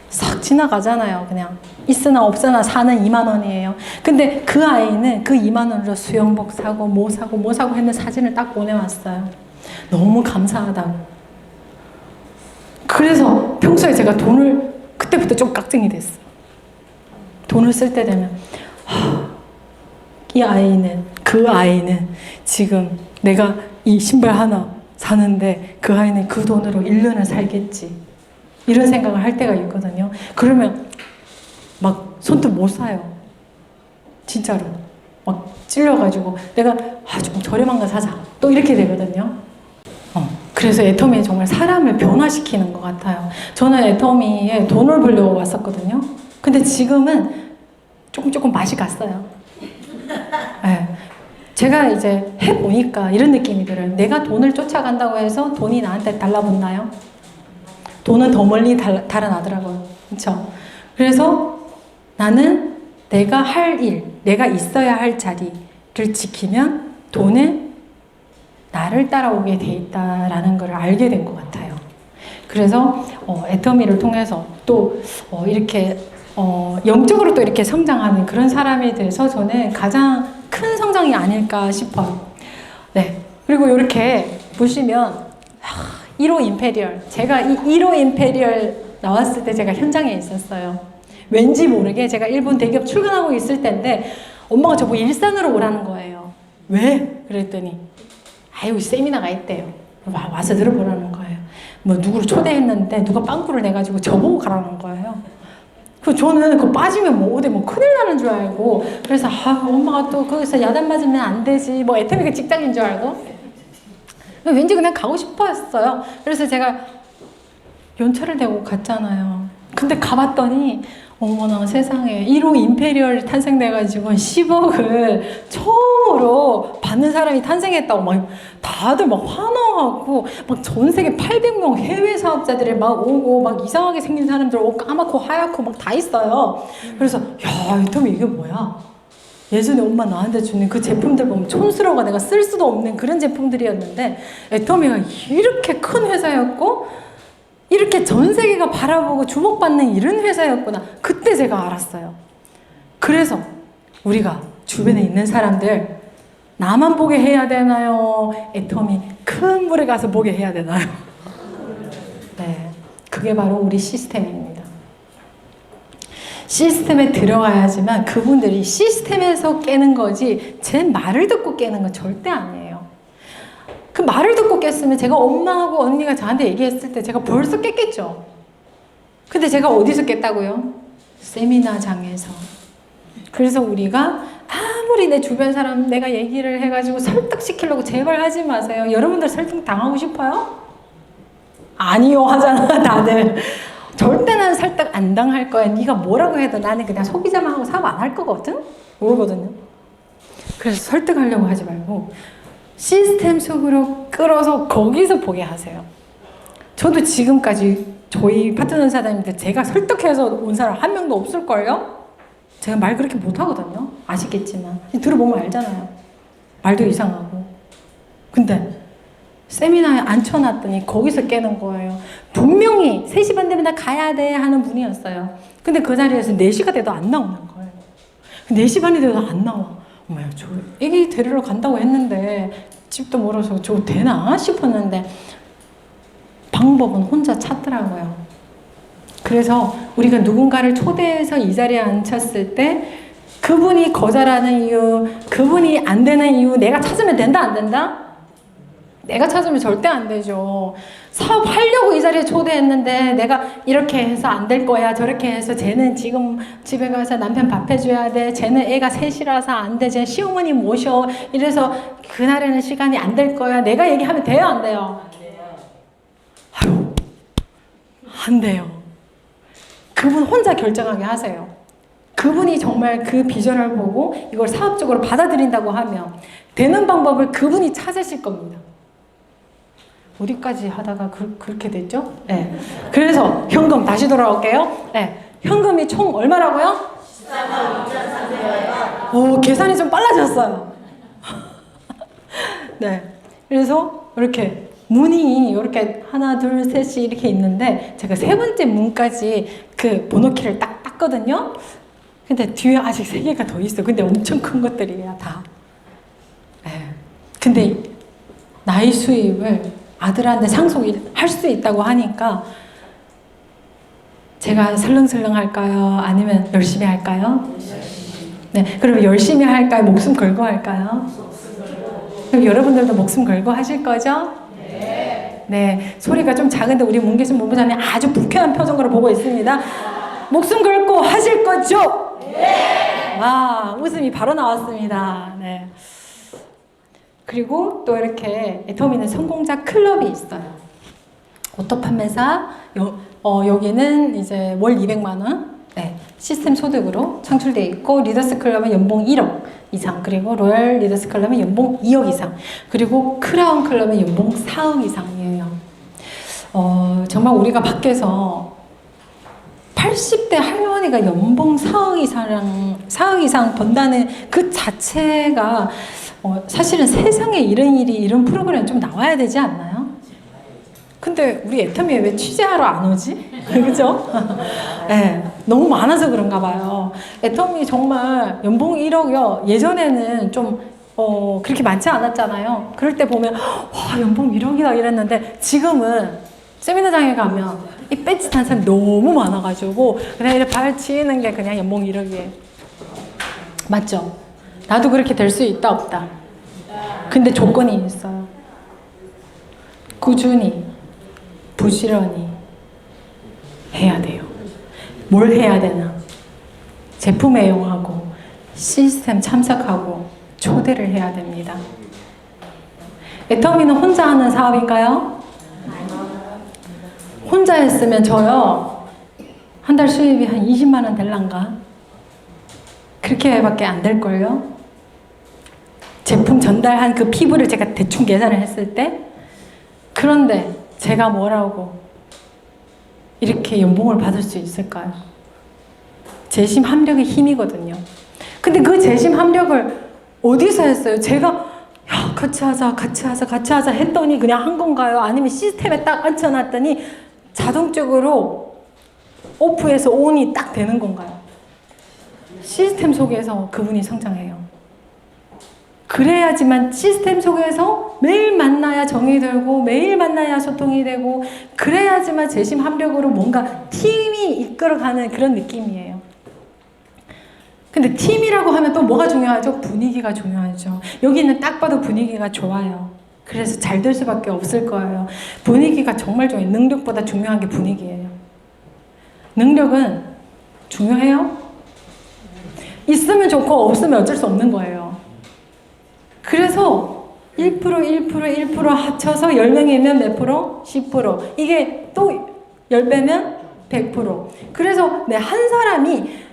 싹 지나가잖아요. 그냥 있으나 없으나 사는 2만 원이에요. 근데 그 아이는 그 2만 원으로 수영복 사고 뭐 사고 했는 사진을 딱 보내왔어요. 너무 감사하다고. 그래서 평소에 제가 돈을 그때부터 좀 깍쟁이 됐어요. 돈을 쓸 때 되면 그 아이는 지금 내가 이 신발 하나 사는데 그 아이는 그 돈으로 1년을 살겠지. 이런 생각을 할 때가 있거든요. 그러면 막 손톱 못 사요. 진짜로. 막 찔려가지고 내가 좀 저렴한 거 사자. 또 이렇게 되거든요. 그래서 애터미는 정말 사람을 변화시키는 것 같아요. 저는 애터미에 돈을 벌려고 왔었거든요. 근데 지금은 조금 맛이 갔어요. 네. 제가 이제 해보니까 이런 느낌이 들어요. 내가 돈을 쫓아간다고 해서 돈이 나한테 달라붙나요? 돈은 더 멀리 달아나더라고요. 그렇죠? 그래서 나는 내가 할 일, 내가 있어야 할 자리를 지키면 돈은 나를 따라오게 돼 있다라는 걸 알게 된 것 같아요. 그래서 애터미를 통해서 또 이렇게 영적으로 또 이렇게 성장하는 그런 사람이 돼서 저는 가장 큰 성장이 아닐까 싶어요. 네. 그리고 이렇게 보시면 1호 임페리얼. 제가 이 1호 임페리얼 나왔을 때 제가 현장에 있었어요. 왠지 모르게 제가 일본 대기업 출근하고 있을 때인데 엄마가 저보고 일산으로 오라는 거예요. 왜? 그랬더니 아유 세미나가 있대요. 와서 들어보라는 거예요. 뭐 누구를 초대했는데 누가 빵꾸를 내가지고 저보고 가라는 거예요. 그 저는 그 빠지면 뭐 어디 뭐 큰일 나는 줄 알고 그래서 엄마가 또 거기서 야단 맞으면 안 되지 뭐 애터미가 직장인 줄 알고 왠지 그냥 가고 싶어 했어요. 그래서 제가 연차를 내고 갔잖아요. 근데 가봤더니 어머나 세상에 1호 임페리얼이 탄생돼가지고 10억을 처음으로 받는 사람이 탄생했다고 막 다들 막 환호하고 막 전 세계 800명 해외 사업자들이 막 오고 막 이상하게 생긴 사람들 오고 까맣고 하얗고 막 다 있어요. 그래서 야 애터미 이게 뭐야? 예전에 엄마 나한테 주는 그 제품들 보면 촌스러워 내가 쓸 수도 없는 그런 제품들이었는데 애터미가 이렇게 큰 회사였고 이렇게 전 세계가 바라보고 주목받는 이런 회사였구나. 그때 제가 알았어요. 그래서 우리가 주변에 있는 사람들 나만 보게 해야 되나요? 애터미 큰 물에 가서 보게 해야 되나요? 네, 그게 바로 우리 시스템입니다. 시스템에 들어가야지만 그분들이 시스템에서 깨는 거지 제 말을 듣고 깨는 건 절대 아니에요. 그 말을 듣고 깼으면 제가 엄마하고 언니가 저한테 얘기했을 때 제가 벌써 깼겠죠. 근데 제가 어디서 깼다고요? 세미나장에서. 그래서 우리가 아무리 내 주변 사람 내가 얘기를 해가지고 설득시키려고 제발 하지 마세요. 여러분들 설득 당하고 싶어요? 아니요 하잖아 다들. 절대 난 설득 안 당할 거야. 네가 뭐라고 해도 나는 그냥 소비자만 하고 사업 안 할 거거든? 모르거든요. 그래서 설득하려고 하지 말고 시스템 속으로 끌어서 거기서 보게 하세요. 저도 지금까지 저희 파트너 사장님들 제가 설득해서 온 사람 한 명도 없을걸요? 제가 말 그렇게 못하거든요. 아시겠지만. 들어보면 알잖아요. 말도 이상하고. 근데 세미나에 앉혀놨더니 거기서 깨는 거예요. 분명히 3시 반 되면 나 가야 돼 하는 분이었어요. 근데 그 자리에서 4시가 돼도 안 나오는 거예요. 4시 반이 돼도 안 나와. 어머야, 저 애기 데리러 간다고 했는데 집도 멀어서 저거 되나 싶었는데 방법은 혼자 찾더라고요. 그래서 우리가 누군가를 초대해서 이 자리에 앉혔을 때 그분이 거절하는 이유, 그분이 안 되는 이유 내가 찾으면 된다 안 된다? 내가 찾으면 절대 안 되죠. 사업하려고 이 자리에 초대했는데 내가 이렇게 해서 안 될 거야. 저렇게 해서 쟤는 지금 집에 가서 남편 밥 해줘야 돼. 쟤는 애가 셋이라서 안 돼. 쟤 시어머니 모셔. 이래서 그날에는 시간이 안 될 거야. 내가 얘기하면 돼요? 안 돼요? 아유, 안 돼요. 그분 혼자 결정하게 하세요. 그분이 정말 그 비전을 보고 이걸 사업적으로 받아들인다고 하면 되는 방법을 그분이 찾으실 겁니다. 어디까지 하다가 그렇게 됐죠? 네. 그래서 현금 다시 돌아올게요. 네. 현금이 총 얼마라고요? 14만 5,300원. 오, 계산이 좀 빨라졌어요. 네. 그래서 이렇게 문이 이렇게 하나, 둘, 셋이 이렇게 있는데 제가 3번째 문까지 그 번호키를 딱 땄거든요. 근데 뒤에 아직 3개가 더 있어. 근데 엄청 큰 것들이에요, 다. 네. 근데 나의 수입을 아들한테 상속할 수 있다고 하니까 제가 설렁설렁 할까요? 아니면 열심히 할까요? 네, 그럼 열심히 할까요? 목숨 걸고 할까요? 그럼 여러분들도 목숨 걸고 하실 거죠? 네, 소리가 좀 작은데 우리 문계순 본부장님 아주 불쾌한 표정으로 보고 있습니다. 목숨 걸고 하실 거죠? 네. 와, 웃음이 바로 나왔습니다. 네. 그리고 또 이렇게 애터미는 성공자 클럽이 있어요. 오토 판매사, 여기는 이제 월 200만 원, 네, 시스템 소득으로 창출되어 있고, 리더스 클럽은 연봉 1억 이상, 그리고 로열 리더스 클럽은 연봉 2억 이상, 그리고 크라운 클럽은 연봉 4억 이상이에요. 정말 우리가 밖에서 80대 할머니가 연봉 4억 이상 번다는 그 자체가 사실은 세상에 이런 일이 이런 프로그램 좀 나와야 되지 않나요? 근데 우리 애터미에 왜 취재하러 안 오지? 그죠? 네, 너무 많아서 그런가 봐요. 애터미 정말 연봉 1억이요. 예전에는 좀 그렇게 많지 않았잖아요. 그럴 때 보면 와 연봉 1억이다 이랬는데 지금은 세미나장에 가면 이 뺀짓한 사람이 너무 많아가지고 그냥 이렇게 발치는 게 그냥 연봉 1억이에요. 맞죠? 나도 그렇게 될 수 있다 없다. 근데 조건이 있어요. 꾸준히 부지런히 해야 돼요. 뭘 해야 되나? 제품 애용하고 시스템 참석하고 초대를 해야 됩니다. 애터미는 혼자 하는 사업인가요? 혼자 했으면 저요 한 달 수입이 한 20만 원 될란가? 그렇게밖에 안 될걸요? 제품 전달한 그 피부를 제가 대충 계산을 했을 때 그런데 제가 뭐라고 이렇게 연봉을 받을 수 있을까요? 재심 합력의 힘이거든요. 근데 그 재심 합력을 어디서 했어요? 제가 야, 같이 하자 했더니 그냥 한 건가요? 아니면 시스템에 딱 앉혀놨더니 자동적으로 오프에서 온이 딱 되는 건가요? 시스템 속에서 그분이 성장해요. 그래야지만 시스템 속에서 매일 만나야 정이 들고 매일 만나야 소통이 되고 그래야지만 재심 합력으로 뭔가 팀이 이끌어가는 그런 느낌이에요. 근데 팀이라고 하면 또 뭐가 중요하죠? 분위기가 중요하죠. 여기는 딱 봐도 분위기가 좋아요. 그래서 잘 될 수밖에 없을 거예요. 분위기가 정말 중요해요. 능력보다 중요한 게 분위기예요. 능력은 중요해요? 있으면 좋고 없으면 어쩔 수 없는 거예요. 그래서 1% 합쳐서 10명이면 몇 프로? 10%. 이게 또 10배면 100%. 그래서 내 한 사람이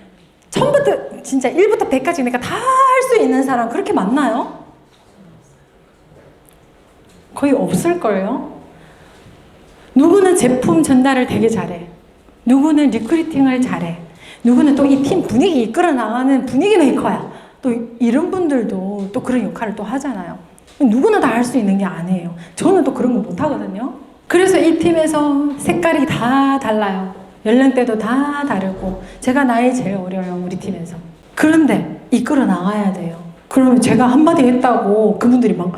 처음부터 진짜 1부터 100까지 내가 다 할 수 있는 사람 그렇게 많나요? 거의 없을걸요? 누구는 제품 전달을 되게 잘해. 누구는 리크루팅을 잘해. 누구는 또 이 팀 분위기 이끌어 나가는 분위기 메이커야. 또 이런 분들도 또 그런 역할을 또 하잖아요. 누구나 다 할 수 있는 게 아니에요. 저는 또 그런 거 못 하거든요. 그래서 이 팀에서 색깔이 다 달라요. 연령대도 다 다르고 제가 나이 제일 어려요. 우리 팀에서. 그런데 이끌어 나가야 돼요. 그러면 제가 한마디 했다고 그분들이 막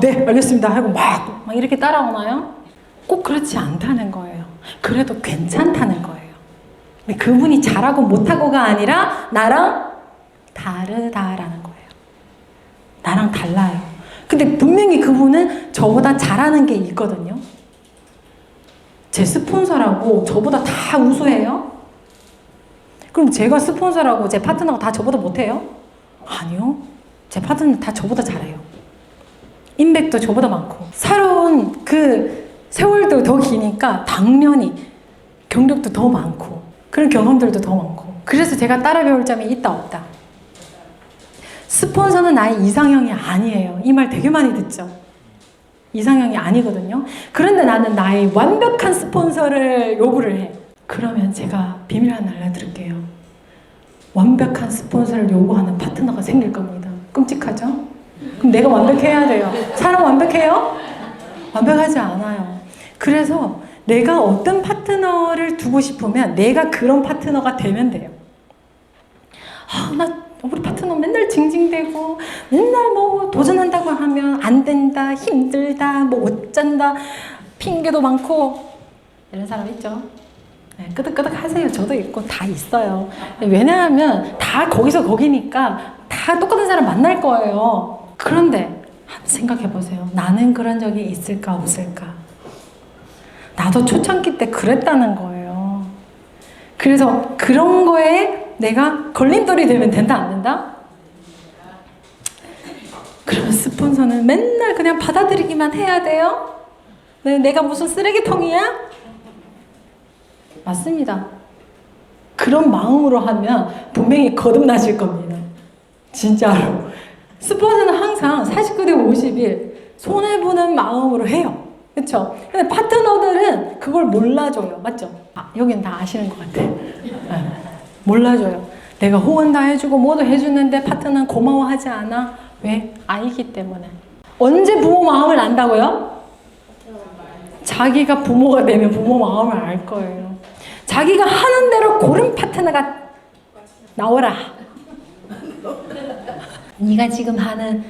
네 알겠습니다 하고 막 이렇게 따라오나요? 꼭 그렇지 않다는 거예요. 그래도 괜찮다는 거예요. 그분이 잘하고 못하고가 아니라 나랑 다르다라는 거예요. 나랑 달라요. 근데 분명히 그분은 저보다 잘하는 게 있거든요. 제 스폰서라고 저보다 다 우수해요? 그럼 제가 스폰서라고 제 파트너가 다 저보다 못해요? 아니요. 제 파트너는 다 저보다 잘해요. 인맥도 저보다 많고 살아온 그 세월도 더 기니까 당연히 경력도 더 많고 그런 경험들도 더 많고 그래서 제가 따라 배울 점이 있다 없다. 스폰서는 나의 이상형이 아니에요. 이 말 되게 많이 듣죠. 이상형이 아니거든요. 그런데 나는 나의 완벽한 스폰서를 요구를 해. 그러면 제가 비밀 하나 알려드릴게요. 완벽한 스폰서를 요구하는 파트너가 생길 겁니다. 끔찍하죠? 그럼 내가 완벽해야 돼요. 사람 완벽해요? 완벽하지 않아요. 그래서 내가 어떤 파트너를 두고 싶으면 내가 그런 파트너가 되면 돼요. 나 우리 파트너 맨날 징징대고 맨날 뭐 도전한다고 하면 안 된다, 힘들다, 뭐 어쩐다, 핑계도 많고 이런 사람 있죠? 네, 끄덕끄덕 하세요. 저도 있고 다 있어요. 왜냐하면 다 거기서 거기니까 다 똑같은 사람 만날 거예요. 그런데 생각해 보세요. 나는 그런 적이 있을까 없을까? 나도 초창기 때 그랬다는 거예요. 그래서 그런 거에 내가 걸림돌이 되면 된다 안 된다? 그러면 스폰서는 맨날 그냥 받아들이기만 해야 돼요? 네, 내가 무슨 쓰레기통이야? 맞습니다. 그런 마음으로 하면 분명히 거듭나실 겁니다. 진짜로. 스폰서는 항상 49대 51 손해보는 마음으로 해요. 그렇죠? 근데 파트너들은 그걸 몰라줘요. 맞죠? 여긴 다 아시는 것 같아. 네. 몰라줘요. 내가 후원 다 해주고 뭐도 해주는데 파트너는 고마워하지 않아. 왜? 알기 때문에. 언제 부모 마음을 안다고요? 자기가 부모가 되면 부모 마음을 알 거예요. 자기가 하는 대로 고른 파트너가 나오라. 네가 지금 하는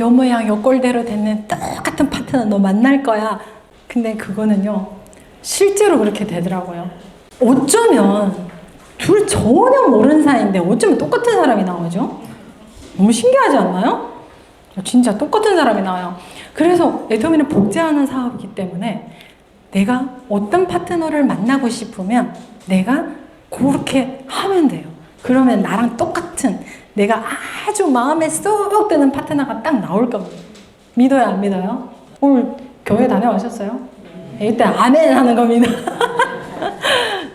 요 모양 요 꼴대로 되는 똑같은 파트너 너 만날 거야. 근데 그거는요 실제로 그렇게 되더라고요. 어쩌면 둘 전혀 모르는 사이인데 어쩌면 똑같은 사람이 나오죠? 너무 신기하지 않나요? 진짜 똑같은 사람이 나와요. 그래서 애터미는 복제하는 사업이기 때문에 내가 어떤 파트너를 만나고 싶으면 내가 그렇게 하면 돼요. 그러면 나랑 똑같은 내가 아주 마음에 쏙 드는 파트너가 딱 나올 겁니다. 믿어요, 안 믿어요? 오늘 교회 다녀오셨어요? 네, 이때 아멘 하는 겁니다.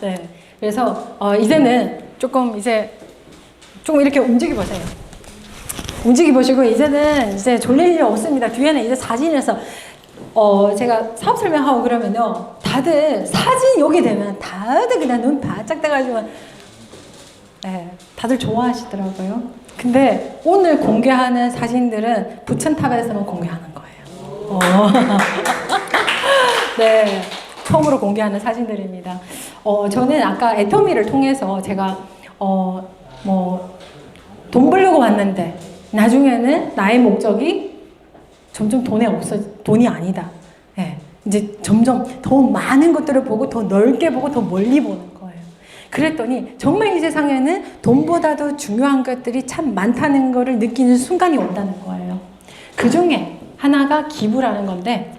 네. 그래서 이제는 조금 이렇게 움직여 보세요. 움직여 보시고 이제는 이제 졸릴 일 없습니다. 뒤에는 이제 사진에서 제가 사업 설명하고 그러면요 다들 사진 여기 되면 다들 그냥 눈 바짝 떠가지고 네, 다들 좋아하시더라고요. 근데 오늘 공개하는 사진들은 부천탑에서만 공개하는 거예요. 네, 처음으로 공개하는 사진들입니다. 저는 아까 애터미를 통해서 제가 돈 벌려고 왔는데 나중에는 나의 목적이 점점 돈이 아니다. 예, 이제 점점 더 많은 것들을 보고 더 넓게 보고 더 멀리 보는 거예요. 그랬더니 정말 이 세상에는 돈보다도 중요한 것들이 참 많다는 거를 느끼는 순간이 온다는 거예요. 그 중에 하나가 기부라는 건데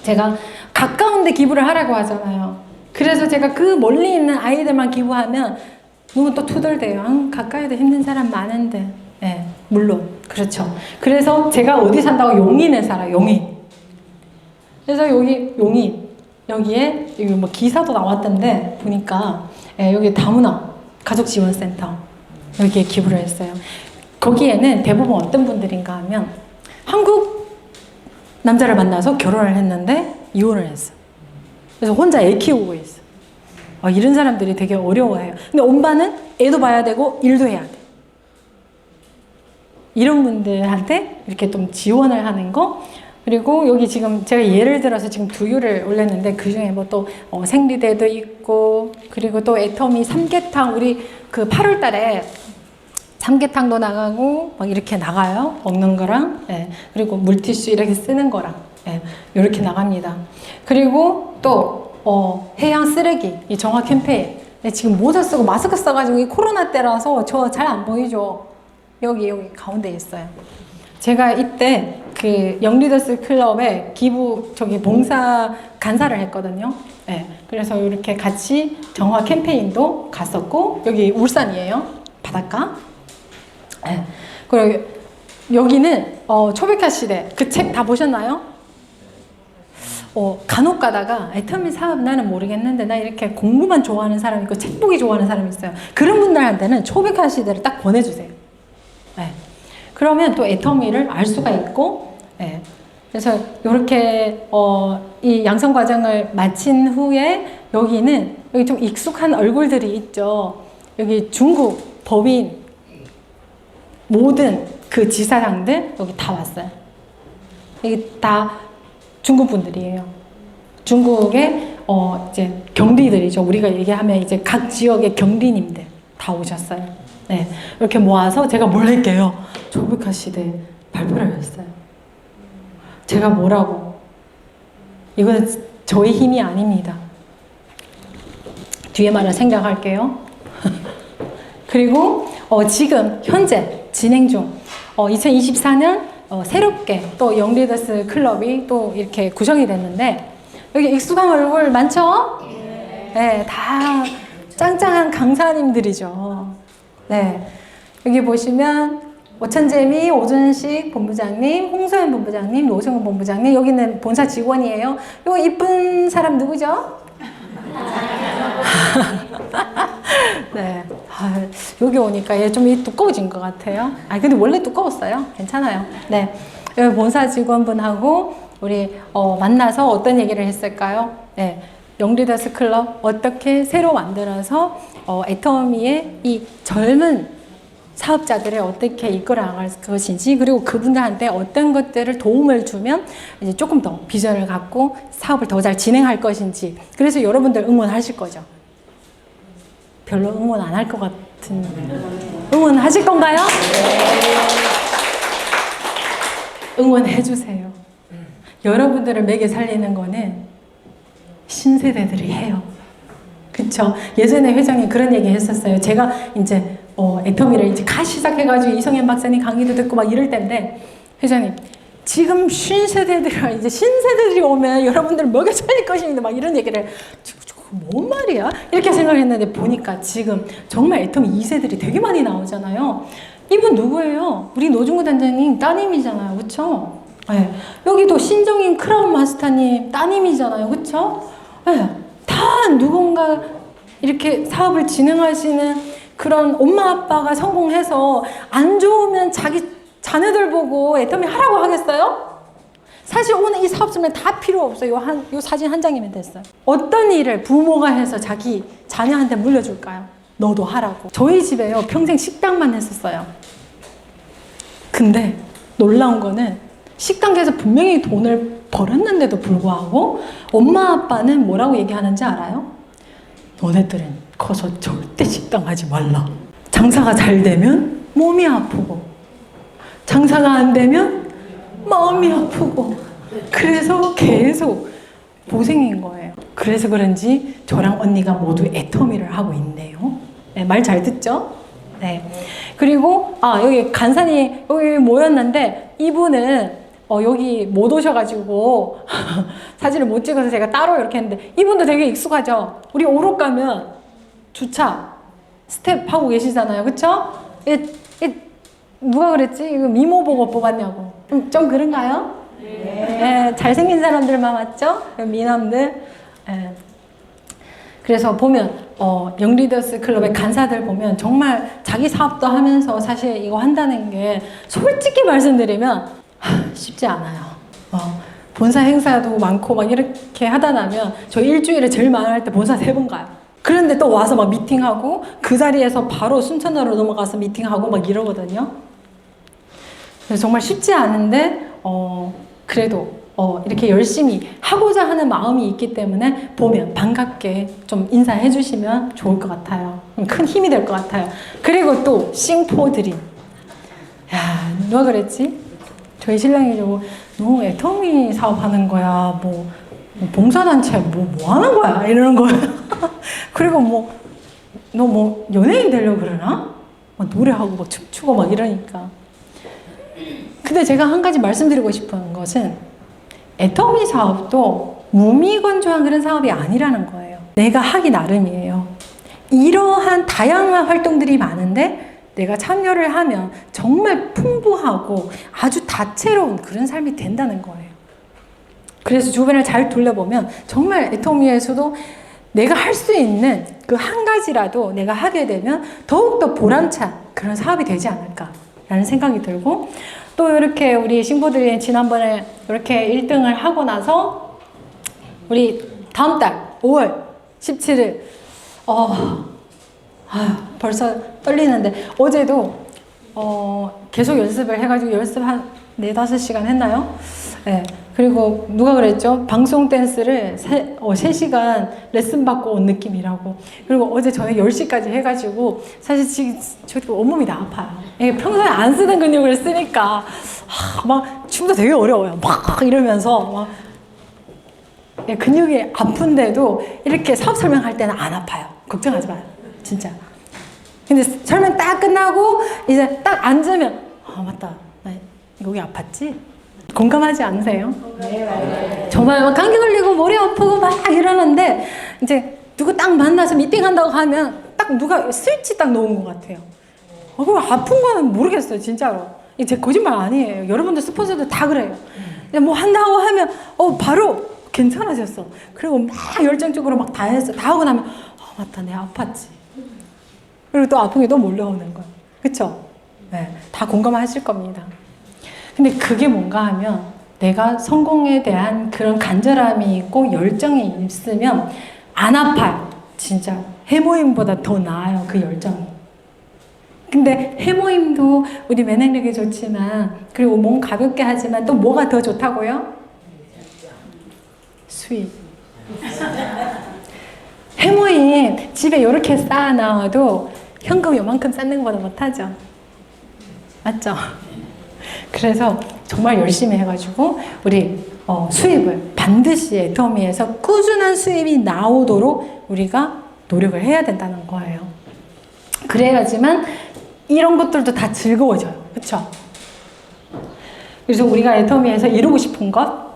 제가 가까운데 기부를 하라고 하잖아요. 그래서 제가 그 멀리 있는 아이들만 기부하면 누군 또 투덜대요. 가까이도 힘든 사람 많은데. 네, 물론 그렇죠. 그래서 제가 어디 산다고 용인에 살아요. 용인. 그래서 여기 용인 여기에 여기 뭐 기사도 나왔던데 보니까 여기 다문화 가족지원센터 여기에 기부를 했어요. 거기에는 대부분 어떤 분들인가 하면 한국 남자를 만나서 결혼을 했는데 이혼을 했어. 그래서 혼자 애 키우고 있어. 이런 사람들이 되게 어려워해요. 근데 엄마는 애도 봐야 되고 일도 해야 돼. 이런 분들한테 이렇게 좀 지원을 하는 거. 그리고 여기 지금 제가 예를 들어서 지금 두유를 올렸는데 그 중에 뭐 또 생리대도 있고 그리고 또 애터미 삼계탕 우리 그 8월 달에 삼계탕도 나가고 막 이렇게 나가요. 먹는 거랑 그리고 물티슈 이렇게 쓰는 거랑 이렇게 나갑니다. 그리고 또 해양 쓰레기 이 정화 캠페인 지금 모자 쓰고 마스크 써가지고 이 코로나 때라서 저 잘 안 보이죠? 여기 가운데 있어요. 제가 이때 그 영리더스 클럽에 봉사 간사를 했거든요. 그래서 이렇게 같이 정화 캠페인도 갔었고 여기 울산이에요. 바닷가. 그리고 여기는 초백화 시대 그 책 다 보셨나요? 간혹 가다가 애터미 사업 나는 모르겠는데 나 이렇게 공부만 좋아하는 사람 있고 책 보기 좋아하는 사람이 있어요. 그런 분들한테는 초백화 시대를 딱 보내주세요. 그러면 또 애터미를 알 수가 있고 그래서 이렇게 이 양성 과정을 마친 후에 여기 좀 익숙한 얼굴들이 있죠. 여기 중국 법인 모든 그 지사장들 여기 다 왔어요. 이게 다 중국 분들이에요. 중국의 이제 경리들이죠. 우리가 얘기하면 이제 각 지역의 경리님들 다 오셨어요. 이렇게 모아서 제가 뭘 할게요? 초백화 시대 발표를 했어요. 제가 뭐라고? 이거는 저의 힘이 아닙니다. 뒤에 말을 생각할게요. 그리고 지금 현재 진행 중 2024년 새롭게 또 영리더스 클럽이 또 이렇게 구성이 됐는데 여기 익숙한 얼굴 많죠? 네, 다 짱짱한 강사님들이죠. 여기 보시면 오천재미, 오준식 본부장님, 홍소연 본부장님, 노승훈 본부장님 여기는 본사 직원이에요. 요 이쁜 사람 누구죠? 네, 여기 오니까 얘 좀 두꺼워진 것 같아요. 근데 원래 두꺼웠어요. 괜찮아요. 네, 여기 본사 직원분하고 우리 만나서 어떤 얘기를 했을까요? 영리더스 클럽 어떻게 새로 만들어서 애터미의 이 젊은 사업자들을 어떻게 이끌어 나갈 것인지 그리고 그분들한테 어떤 것들을 도움을 주면 이제 조금 더 비전을 갖고 사업을 더 잘 진행할 것인지 그래서 여러분들 응원하실 거죠? 별로 응원 안 할 것 같은 응원하실 건가요? 응원해 주세요. 여러분들을 먹여 살리는 거는 신세대들이 해요. 그쵸? 예전에 회장이 그런 얘기 했었어요. 제가 이제 애터미를 이제 시작해가지고 이성현 박사님 강의도 듣고 막 이럴 때인데, 회장님, 지금 신세대들이 이제 신세대들이 오면 여러분들 먹여 살릴 것입니다. 막 이런 얘기를, 뭔 말이야? 이렇게 생각했는데 보니까 지금 정말 애터미 2세들이 되게 많이 나오잖아요. 이분 누구예요? 우리 노중구 단장님 따님이잖아요. 그쵸? 네. 여기도 신정임 크라운 마스터님 따님이잖아요. 그쵸? 네. 다 누군가 이렇게 사업을 진행하시는 그런 엄마 아빠가 성공해서 안 좋으면 자기 자녀들 보고 애터미 하라고 하겠어요? 사실 오늘 이 사업 설명 다 필요 없어요. 요 사진 한 장이면 됐어요. 어떤 일을 부모가 해서 자기 자녀한테 물려줄까요? 너도 하라고. 저희 집에요, 평생 식당만 했었어요. 근데 놀라운 거는 식당에서 분명히 돈을 벌었는데도 불구하고 엄마 아빠는 뭐라고 얘기하는지 알아요? 너네들은 커서 절대 식당 하지 말라. 장사가 잘 되면 몸이 아프고 장사가 안 되면 마음이 아프고, 그래서 계속 고생인 거예요. 그래서 그런지 저랑 언니가 모두 애터미를 하고 있네요. 네, 말 잘 듣죠? 네. 그리고 여기 간산이 여기 모였는데 이분은 여기 못 오셔가지고 사진을 못 찍어서 제가 따로 이렇게 했는데, 이분도 되게 익숙하죠? 우리 오롯 가면 주차 스텝 하고 계시잖아요. 그쵸? 누가 그랬지? 이거 미모 보고 뽑았냐고. 좀 그런가요? 네. 잘생긴 사람들만 맞죠? 미남들. 네. 그래서 보면 영리더스 클럽의 간사들 보면 정말 자기 사업도 하면서 사실 이거 한다는 게 솔직히 말씀드리면 쉽지 않아요. 본사 행사도 많고 막 이렇게 하다 나면 저 일주일에 제일 많이 할 때 본사 3번 가요. 그런데 또 와서 막 미팅하고 그 자리에서 바로 순천으로 넘어가서 미팅하고 막 이러거든요. 그래서 정말 쉽지 않은데 그래도 이렇게 열심히 하고자 하는 마음이 있기 때문에 보면 반갑게 좀 인사해 주시면 좋을 것 같아요. 큰 힘이 될 것 같아요. 그리고 또 싱포드림. 야, 누가 그랬지? 저희 신랑이 너 애터미 사업하는 거야, 뭐 봉사단체 뭐 하는 거야 이러는 거예요. 그리고 너 뭐 연예인 되려고 그러나? 막 노래하고 막 춤추고 막 이러니까. 근데 제가 한 가지 말씀드리고 싶은 것은 애터미 사업도 무미건조한 그런 사업이 아니라는 거예요. 내가 하기 나름이에요. 이러한 다양한 활동들이 많은데 내가 참여를 하면 정말 풍부하고 아주 다채로운 그런 삶이 된다는 거예요. 그래서 주변을 잘 둘러보면 정말 애터미에서도 내가 할 수 있는 그 한 가지라도 내가 하게 되면 더욱더 보람찬 그런 사업이 되지 않을까라는 생각이 들고, 또 이렇게 우리 신부들이 지난번에 이렇게 1등을 하고 나서 우리 다음 달 5월 17일 벌써 떨리는데, 어제도 계속 연습을 해가지고 연습 한 4-5시간 했나요? 네. 그리고 누가 그랬죠? 방송 댄스를 3시간 레슨 받고 온 느낌이라고. 그리고 어제 저녁 10시까지 해가지고 사실 지금 저도 온몸이 다 아파요. 평소에 안 쓰는 근육을 쓰니까 막 춤도 되게 어려워요. 막 이러면서 막 근육이 아픈데도 이렇게 사업 설명할 때는 안 아파요. 걱정하지 마요. 진짜. 근데 설명 딱 끝나고 이제 딱 앉으면 맞다, 나 여기 아팠지? 공감하지 않으세요? 네. 정말 막 감기 걸리고 머리 아프고 막 이러는데 이제 누구 딱 만나서 미팅한다고 하면 딱 누가 스위치 딱 놓은 것 같아요. 그럼 아픈 거는 모르겠어요, 진짜로. 제 거짓말 아니에요. 여러분들 스폰서들 다 그래요. 뭐 한다고 하면 바로 괜찮아졌어. 그리고 막 열정적으로 막 다 했어. 다 하고 나면 맞다, 내가 아팠지. 그리고 또 아픈 게 또 몰려오는 거예요. 그쵸? 네, 다 공감하실 겁니다. 근데 그게 뭔가 하면 내가 성공에 대한 그런 간절함이 있고 열정이 있으면 안 아파요. 진짜 해모임보다 더 나아요, 그 열정이. 근데 해모임도 우리 면역력이 좋지만, 그리고 몸 가볍게 하지만 또 뭐가 더 좋다고요? 수익. 해모임 집에 이렇게 쌓아놔도 현금 요만큼 쌓는 것보다 못하죠. 맞죠? 그래서 정말 열심히 해가지고 우리 수입을 반드시 애터미에서 꾸준한 수입이 나오도록 우리가 노력을 해야 된다는 거예요. 그래야지만 이런 것들도 다 즐거워져요. 그쵸? 그래서 우리가 애터미에서 이루고 싶은 것,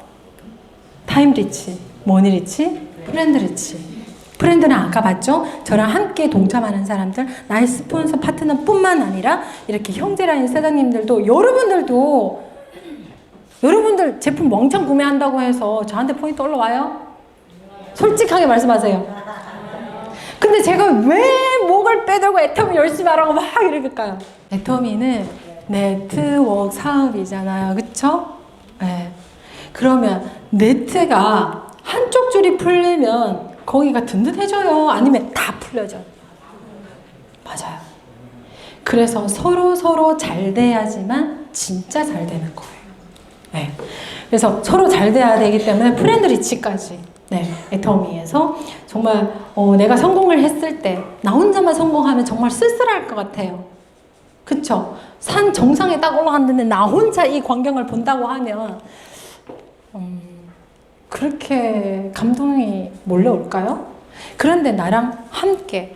타임리치, 머니리치, 프렌드리치. 프렌드는 아까 봤죠? 저랑 함께 동참하는 사람들, 나의 스폰서 파트너뿐만 아니라 이렇게 형제라인 사장님들도 여러분들 제품 멍청 구매한다고 해서 저한테 포인트 올라와요? 솔직하게 말씀하세요. 근데 제가 왜 목을 빼들고 애터미 열심히 하라고 막 이럴까요? 애터미는 네트워크 사업이잖아요. 그쵸? 네. 그러면 네트가 한쪽 줄이 풀리면 거기가 든든해져요? 아니면 다 풀려져요? 맞아요. 그래서 서로 잘 돼야지만 진짜 잘 되는 거예요. 네. 그래서 서로 잘 돼야 되기 때문에 프렌드리치까지 네, 애터미에서 정말 내가 성공을 했을 때 나 혼자만 성공하면 정말 쓸쓸할 것 같아요. 그쵸? 산 정상에 딱 올라갔는데 나 혼자 이 광경을 본다고 하면 그렇게 감동이 몰려올까요? 그런데 나랑 함께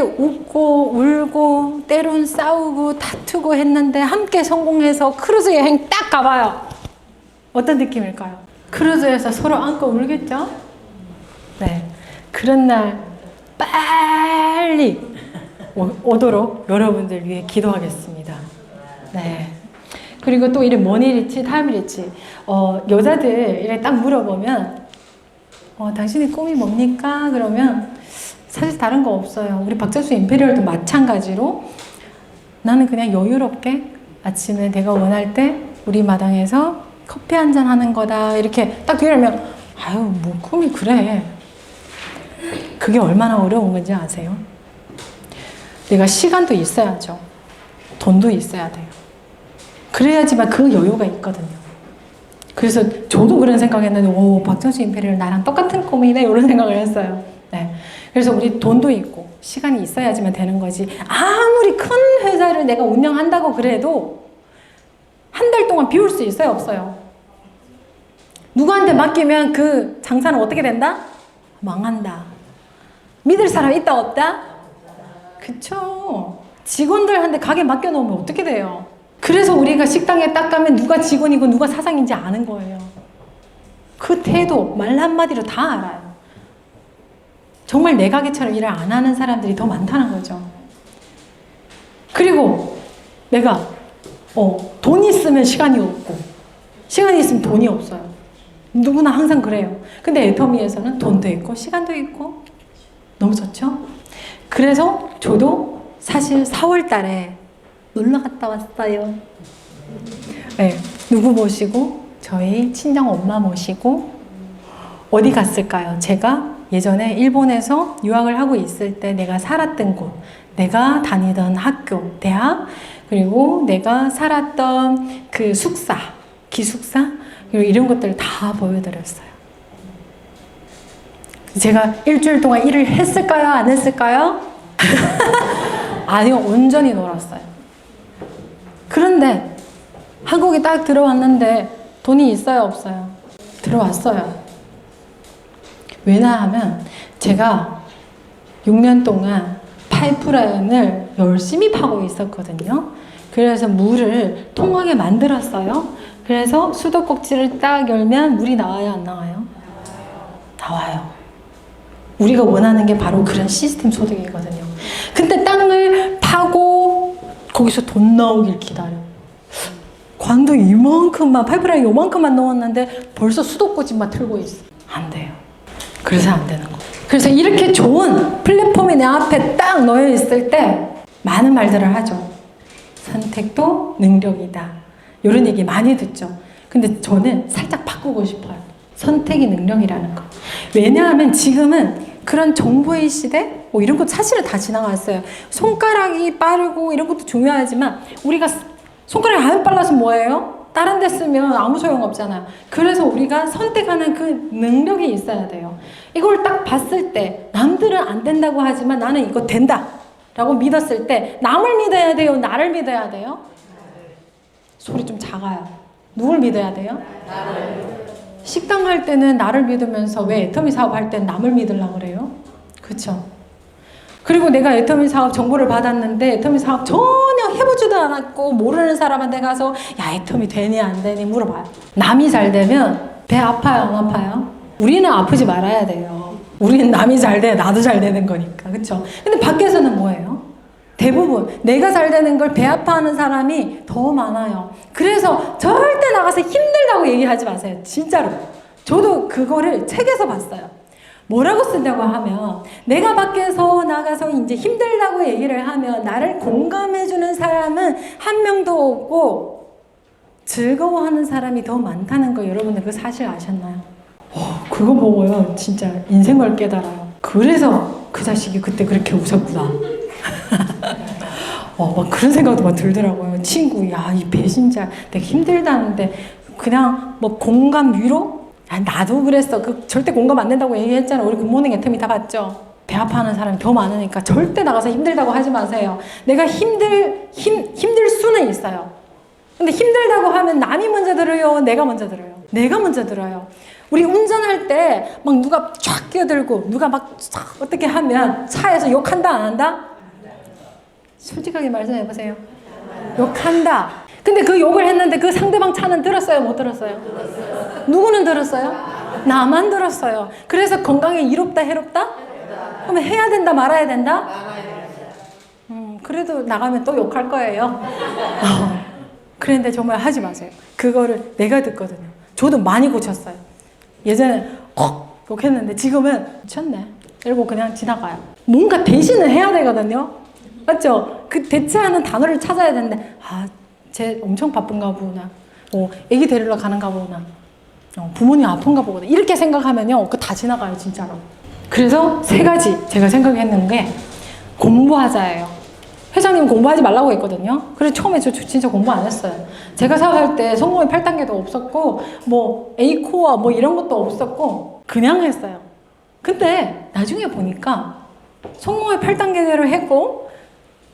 웃고 울고 때론 싸우고 다투고 했는데 함께 성공해서 크루즈 여행 딱 가봐요. 어떤 느낌일까요? 크루즈에서 서로 안고 울겠죠? 네. 그런 날 빨리 오도록 여러분들 위해 기도하겠습니다. 네. 그리고 또 이런 머니리치, 타임리치. 여자들 이렇게 딱 물어보면 당신의 꿈이 뭡니까? 그러면 사실 다른 거 없어요. 우리 박정수 임페리얼도 마찬가지로 나는 그냥 여유롭게 아침에 내가 원할 때 우리 마당에서 커피 한잔 하는 거다. 이렇게 딱 얘기하면 아유 뭐 꿈이 그래. 그게 얼마나 어려운 건지 아세요? 내가 시간도 있어야죠. 돈도 있어야 돼요. 그래야지만 그 여유가 있거든요. 그래서 저도 그런 생각했는데 오 박정수 임페리얼 나랑 똑같은 꿈이네 이런 생각을 했어요. 네. 그래서 우리 돈도 있고 시간이 있어야지만 되는 거지. 아무리 큰 회사를 내가 운영한다고 그래도 한 달 동안 비울 수 있어요? 없어요? 누구한테 맡기면 그 장사는 어떻게 된다? 망한다. 믿을 사람 있다 없다? 그쵸. 직원들한테 가게 맡겨놓으면 어떻게 돼요? 그래서 우리가 식당에 딱 가면 누가 직원이고 누가 사장인지 아는 거예요. 그 태도 말 한마디로 다 알아요. 정말 내 가게처럼 일을 안 하는 사람들이 더 많다는 거죠. 그리고 내가 돈 있으면 시간이 없고 시간이 있으면 돈이 없어요. 누구나 항상 그래요. 근데 애터미에서는 돈도 있고 시간도 있고 너무 좋죠? 그래서 저도 사실 4월 달에 놀러 갔다 왔어요. 네, 누구 모시고 저희 친정 엄마 모시고 어디 갔을까요? 제가 예전에 일본에서 유학을 하고 있을 때 내가 살았던 곳, 내가 다니던 학교, 대학, 그리고 내가 살았던 그 숙사, 기숙사, 그리고 이런 것들을 다 보여드렸어요. 제가 일주일 동안 일을 했을까요? 안 했을까요? 아니요, 온전히 놀았어요. 그런데 한국에 딱 들어왔는데 돈이 있어요? 없어요? 들어왔어요. 왜냐하면 제가 6년 동안 파이프라인을 열심히 파고 있었거든요. 그래서 물을 통하게 만들었어요. 그래서 수도꼭지를 딱 열면 물이 나와요? 안 나와요? 나와요. 우리가 원하는 게 바로 그런 시스템 소득이거든요. 근데 땅을 파고 거기서 돈 나오길 기다려. 관도 이만큼만, 파이프라인 요만큼만 넣었는데 벌써 수도꼭지만 틀고 있어. 안 돼요. 그래서 안 되는 거. 그래서 이렇게 좋은 플랫폼이 내 앞에 딱 놓여 있을 때 많은 말들을 하죠. 선택도 능력이다. 이런 얘기 많이 듣죠. 근데 저는 살짝 바꾸고 싶어요. 선택이 능력이라는 거. 왜냐하면 지금은 그런 정보의 시대? 뭐 이런 것 사실은 다 지나갔어요. 손가락이 빠르고 이런 것도 중요하지만 우리가 손가락이 안 빨라서 뭐예요? 다른 데 쓰면 아무 소용 없잖아요. 그래서 우리가 선택하는 그 능력이 있어야 돼요. 이걸 딱 봤을 때 남들은 안 된다고 하지만 나는 이거 된다 라고 믿었을 때 남을 믿어야 돼요? 나를 믿어야 돼요? 소리 좀 작아요. 누굴 믿어야 돼요? 식당 할 때는 나를 믿으면서 왜 애터미 사업 할 때는 남을 믿으려고 그래요? 그쵸? 그리고 내가 애터미 사업 정보를 받았는데 애터미 사업 전혀 해보지도 않았고 모르는 사람한테 가서 야 애터미 되니 안 되니 물어봐요. 남이 잘 되면 배 아파요 안 아파요? 우리는 아프지 말아야 돼요. 우리는 남이 잘 돼 나도 잘 되는 거니까. 그쵸? 근데 밖에서는 뭐예요? 대부분 내가 잘 되는 걸 배 아파하는 사람이 더 많아요. 그래서 절대 나가서 힘들다고 얘기하지 마세요. 진짜로. 저도 그거를 책에서 봤어요. 뭐라고 쓴다고 하면 내가 밖에서 나가서 이제 힘들다고 얘기를 하면 나를 공감해주는 사람은 한 명도 없고 즐거워하는 사람이 더 많다는 거 여러분들 그 사실 아셨나요? 그거 보고요 진짜 인생을 깨달아요. 그래서 그 자식이 그때 그렇게 웃었구나. 막 그런 생각도 막 들더라고요. 친구, 야, 이 배신자, 내가 힘들다는데 그냥 뭐 공감 위로? 아, 나도 그랬어. 그 절대 공감 안 된다고 얘기했잖아. 우리 굿모닝 애터미 다 봤죠? 배 아파하는 사람이 더 많으니까 절대 나가서 힘들다고 하지 마세요. 내가 힘들 수는 있어요. 근데 힘들다고 하면 남이 먼저 들어요? 내가 먼저 들어요? 내가 먼저 들어요. 우리 운전할 때 막 누가 쫙 끼어들고 누가 막 어떻게 하면 차에서 욕한다 안 한다? 솔직하게 말씀해보세요. 욕한다. 근데 그 욕을 했는데 그 상대방 차는 들었어요? 못 들었어요? 누구는 들었어요? 나만 들었어요. 그래서 건강에 이롭다 해롭다? 그러면 해야 된다 말아야 된다? 그래도 나가면 또 욕할 거예요. 그런데 정말 하지 마세요. 그거를 내가 듣거든요. 저도 많이 고쳤어요. 예전에 욕했는데 지금은 미쳤네 이러고 그냥 지나가요. 뭔가 대신을 해야 되거든요. 맞죠? 그 대체하는 단어를 찾아야 되는데 쟤 엄청 바쁜가 보구나. 애기 데리러 가는가 보구나. 부모님 아픈가 보구나. 이렇게 생각하면요 그거 다 지나가요 진짜로. 그래서 3가지 제가 생각했는 게 공부하자예요. 회장님 공부하지 말라고 했거든요. 그래서 처음에 저 진짜 공부 안 했어요. 제가 사업할 때 성공의 8단계도 없었고 뭐 A코어 뭐 이런 것도 없었고 그냥 했어요. 근데 나중에 보니까 성공의 8단계대로 했고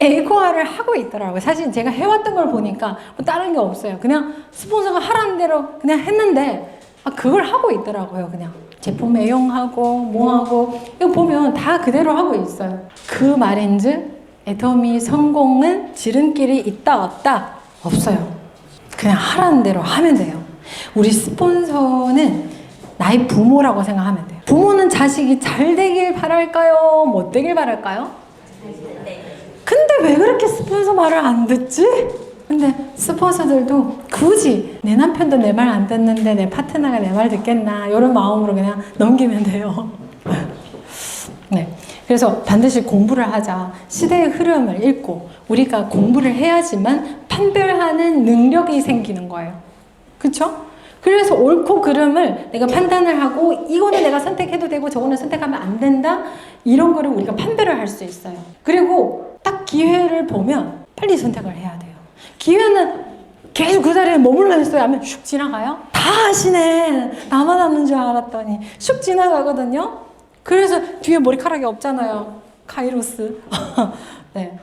A코어를 하고 있더라고요. 사실 제가 해왔던 걸 보니까 뭐 다른 게 없어요. 그냥 스폰서가 하라는 대로 그냥 했는데 그걸 하고 있더라고요. 그냥 제품 애용하고 뭐하고 이거 보면 다 그대로 하고 있어요. 그 말인즉 애터미 성공은 지름길이 있다 없다? 없어요. 그냥 하라는 대로 하면 돼요. 우리 스폰서는 나의 부모라고 생각하면 돼요. 부모는 자식이 잘 되길 바랄까요? 못 되길 바랄까요? 근데 왜 그렇게 스폰서 말을 안 듣지? 근데 스폰서들도 굳이 내 남편도 내 말 안 듣는데 내 파트너가 내 말 듣겠나 이런 마음으로 그냥 넘기면 돼요. 네. 그래서 반드시 공부를 하자. 시대의 흐름을 읽고 우리가 공부를 해야지만 판별하는 능력이 생기는 거예요. 그쵸? 그래서 옳고 그름을 내가 판단을 하고 이거는 내가 선택해도 되고 저거는 선택하면 안 된다. 이런 거를 우리가 판별을 할 수 있어요. 그리고 딱 기회를 보면 빨리 선택을 해야 돼요. 기회는 계속 그 자리에 머물러 있어야 하면 슉 지나가요. 다 하시네. 나만 하는 줄 알았더니 슉 지나가거든요. 그래서 뒤에 머리카락이 없잖아요. 카이로스. 네.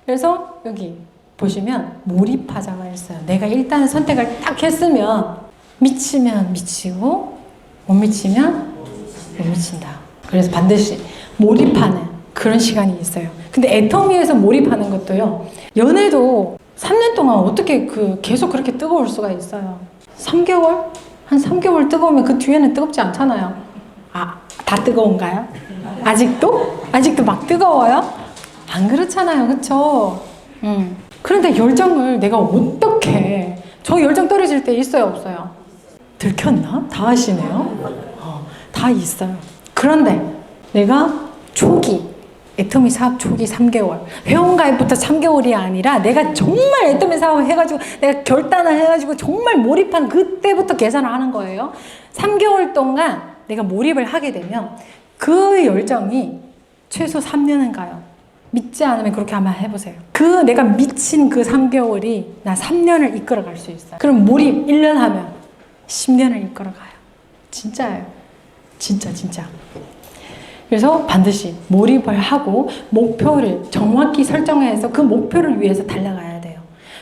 그래서 여기 보시면 몰입하자가 있어요. 내가 일단 선택을 딱 했으면 미치면 미치고 못 미치면 못 미친다. 그래서 반드시 몰입하는 그런 시간이 있어요. 근데 애터미에서 몰입하는 것도요. 연애도 3년 동안 어떻게 계속 그렇게 뜨거울 수가 있어요. 3개월? 한 3개월 뜨거우면 그 뒤에는 뜨겁지 않잖아요. 다 뜨거운가요? 아직도? 아직도 막 뜨거워요? 안 그렇잖아요. 그쵸? 그런데 열정을 내가 어떻게 저 열정 떨어질 때 있어요? 없어요? 들켰나? 다 하시네요. 다 있어요. 그런데 내가 초기 애터미 사업 초기 3개월 회원가입부터 3개월이 아니라 내가 정말 애터미 사업을 해가지고 내가 결단을 해가지고 정말 몰입한 그때부터 계산을 하는 거예요. 3개월 동안 내가 몰입을 하게 되면 그 열정이 최소 3년은 가요. 믿지 않으면 그렇게 한번 해보세요. 내가 미친 그 3개월이 나 3년을 이끌어갈 수 있어요. 그럼 몰입 1년 하면 10년을 이끌어가요. 진짜예요. 진짜. 그래서 반드시 몰입을 하고 목표를 정확히 설정해서 그 목표를 위해서 달려가야 돼요.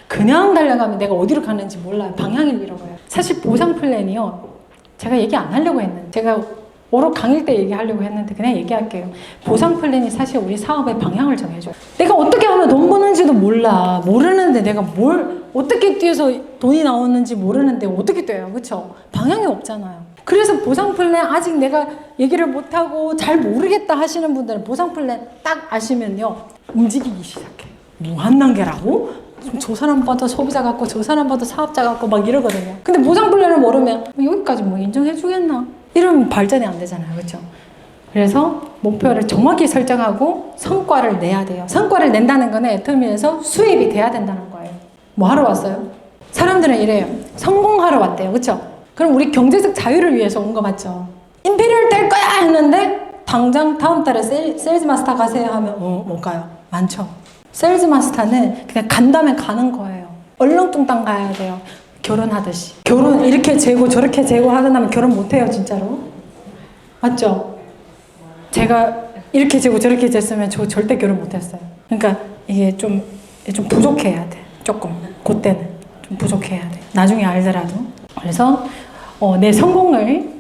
그냥 달려가면 내가 어디로 가는지 몰라요. 방향을 잃어버려요. 사실 보상 플랜이요. 제가 얘기 안 하려고 했는데 제가 오롯 강의 때 얘기하려고 했는데 그냥 얘기할게요. 보상 플랜이 사실 우리 사업의 방향을 정해줘요. 내가 어떻게 하면 돈 버는지도 몰라. 모르는데 내가 뭘 어떻게 뛰어서 돈이 나오는지 모르는데 어떻게 뛰어요. 그렇죠? 방향이 없잖아요. 그래서 보상 플랜 아직 내가 얘기를 못하고 잘 모르겠다 하시는 분들은 보상 플랜 딱 아시면요. 움직이기 시작해. 무한 단계라고? 저 사람 봐도 소비자 같고 저 사람 봐도 사업자 같고 막 이러거든요. 근데 보상 플랜을 모르면 여기까지 뭐 인정해 주겠나? 이러면 발전이 안 되잖아요. 그렇죠? 그래서 목표를 정확히 설정하고 성과를 내야 돼요. 성과를 낸다는 거는 애터미에서 수입이 돼야 된다는 거예요. 뭐 하러 왔어요? 사람들은 이래요. 성공하러 왔대요. 그렇죠? 그럼 우리 경제적 자유를 위해서 온 거 맞죠? 임페리얼 될 거야 했는데 당장 다음 달에 세일즈 마스터 가세요 하면 못 가요. 많죠? 세일즈 마스터는 그냥 간다면 가는 거예요. 얼렁뚱땅 가야 돼요. 결혼하듯이. 결혼 이렇게 재고 저렇게 재고 하다 결혼 못해요. 진짜로. 맞죠? 제가 이렇게 재고 저렇게 쟀으면 저 절대 결혼 못했어요. 그러니까 이게 좀 부족해야 돼. 조금. 그때는 좀 부족해야 돼. 나중에 알더라도. 그래서 내 성공을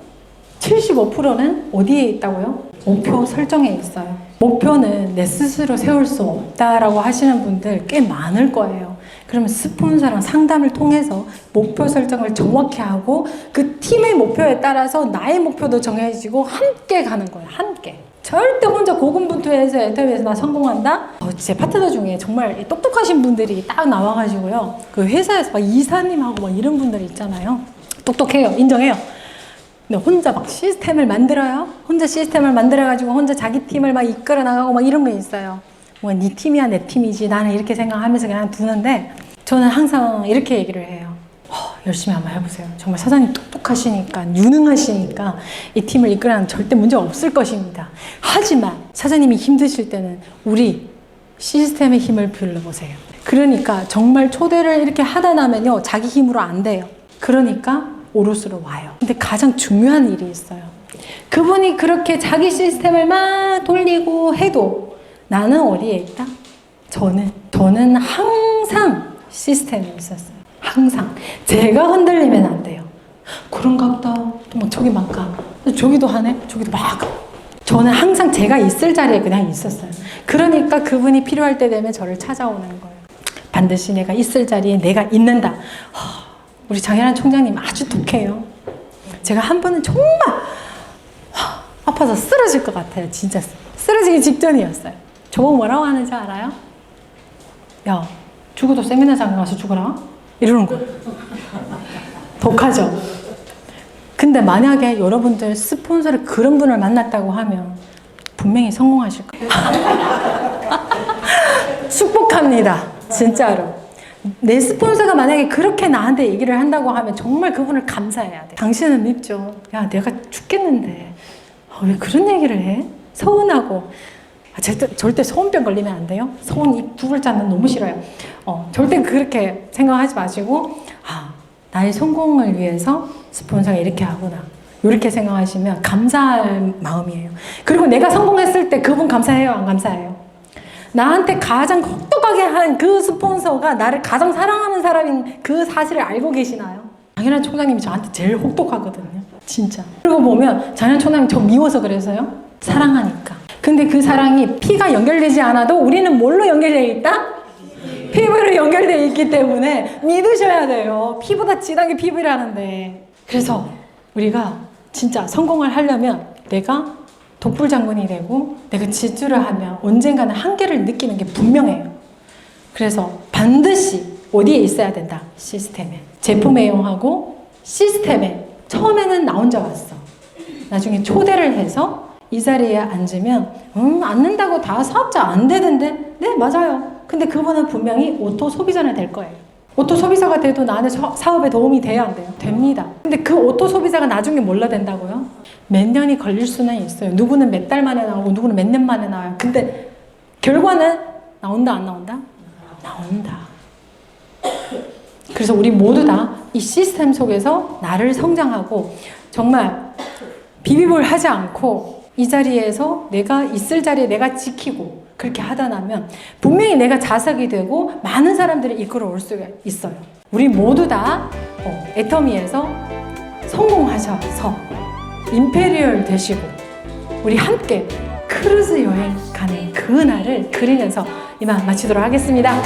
75%는 어디에 있다고요? 목표 설정에 있어요. 목표는 내 스스로 세울 수 없다라고 하시는 분들 꽤 많을 거예요. 그러면 스폰서랑 상담을 통해서 목표 설정을 정확히 하고 그 팀의 목표에 따라서 나의 목표도 정해지고 함께 가는 거예요. 함께. 절대 혼자 고군분투해서 애터미에서 나 성공한다? 제 파트너 중에 정말 똑똑하신 분들이 딱 나와가지고요. 그 회사에서 막 이사님하고 막 이런 분들 있잖아요. 똑똑해요. 인정해요. 근데 혼자 막 시스템을 만들어요. 혼자 시스템을 만들어가지고 혼자 자기 팀을 막 이끌어 나가고 막 이런 거 있어요. 뭐 네 팀이야 내 팀이지 나는 이렇게 생각하면서 그냥 두는데 저는 항상 이렇게 얘기를 해요. 열심히 한번 해보세요. 정말 사장님 똑똑하시니까 유능하시니까 이 팀을 이끌어가는 절대 문제 없을 것입니다. 하지만 사장님이 힘드실 때는 우리 시스템의 힘을 빌려보세요. 그러니까 정말 초대를 이렇게 하다 나면요 자기 힘으로 안 돼요. 그러니까 오롯으로 와요. 근데 가장 중요한 일이 있어요. 그분이 그렇게 자기 시스템을 막 돌리고 해도 나는 어디에 있다? 저는 항상 시스템에 있었어요. 항상. 제가 흔들리면 안 돼요. 그런가 보다. 또 막 저기 막 가. 저기도 하네? 저기도 막 가. 저는 항상 제가 있을 자리에 그냥 있었어요. 그러니까 그분이 필요할 때 되면 저를 찾아오는 거예요. 반드시 내가 있을 자리에 내가 있는다. 우리 장혜란 총장님 아주 독해요. 제가 한 번은 정말 아파서 쓰러질 것 같아요. 진짜 쓰러지기 직전이었어요. 저보고 뭐라고 하는지 알아요? 야, 죽어도 세미나장 가서 죽어라. 이러는 거예요. 독하죠? 근데 만약에 여러분들 스폰서를 그런 분을 만났다고 하면 분명히 성공하실 거예요. 축복합니다. 진짜로. 내 스폰서가 만약에 그렇게 나한테 얘기를 한다고 하면 정말 그분을 감사해야 돼. 당신은 밉죠. 야, 내가 죽겠는데 왜 그런 얘기를 해? 서운하고. 절대 서운병 걸리면 안 돼요. 서운 이 두 글자는 너무 싫어요. 절대 그렇게 생각하지 마시고 나의 성공을 위해서 스폰서가 이렇게 하구나. 이렇게 생각하시면 감사할 마음이에요. 그리고 내가 성공했을 때 그분 감사해요? 안 감사해요? 나한테 가장 혹독하게 한 그 스폰서가 나를 가장 사랑하는 사람인 그 사실을 알고 계시나요? 장혜란 총장님이 저한테 제일 혹독하거든요. 진짜. 그리고 보면 장혜란 총장님 저 미워서 그래서요? 사랑하니까. 근데 그 사랑이 피가 연결되지 않아도 우리는 뭘로 연결되어 있다? 피부로 연결되어 있기 때문에 믿으셔야 돼요. 피보다 진한 게 피부라는데. 그래서 우리가 진짜 성공을 하려면 내가 독불장군이 되고 내가 질주를 하면 언젠가는 한계를 느끼는 게 분명해요. 그래서 반드시 어디에 있어야 된다? 시스템에. 제품 애용하고 시스템에. 처음에는 나 혼자 왔어. 나중에 초대를 해서 이 자리에 앉으면 앉는다고 다 사업자 안 되는데 네 맞아요. 근데 그분은 분명히 오토 소비자는 될 거예요. 오토 소비자가 돼도 나는 사업에 도움이 돼야 안 돼요? 됩니다. 근데 그 오토 소비자가 나중에 뭘로 된다고요? 몇 년이 걸릴 수는 있어요. 누구는 몇 달 만에 나오고 누구는 몇 년 만에 나와요. 근데 결과는 나온다 안 나온다? 나온다. 그래서 우리 모두 다 이 시스템 속에서 나를 성장하고 정말 비비볼 하지 않고 이 자리에서 내가 있을 자리에 내가 지키고 그렇게 하다 나면 분명히 내가 자석이 되고 많은 사람들을 이끌어 올 수가 있어요. 우리 모두 다 애터미에서 성공하셔서 임페리얼 되시고 우리 함께 크루즈 여행 가는 그날을 그리면서 이만 마치도록 하겠습니다.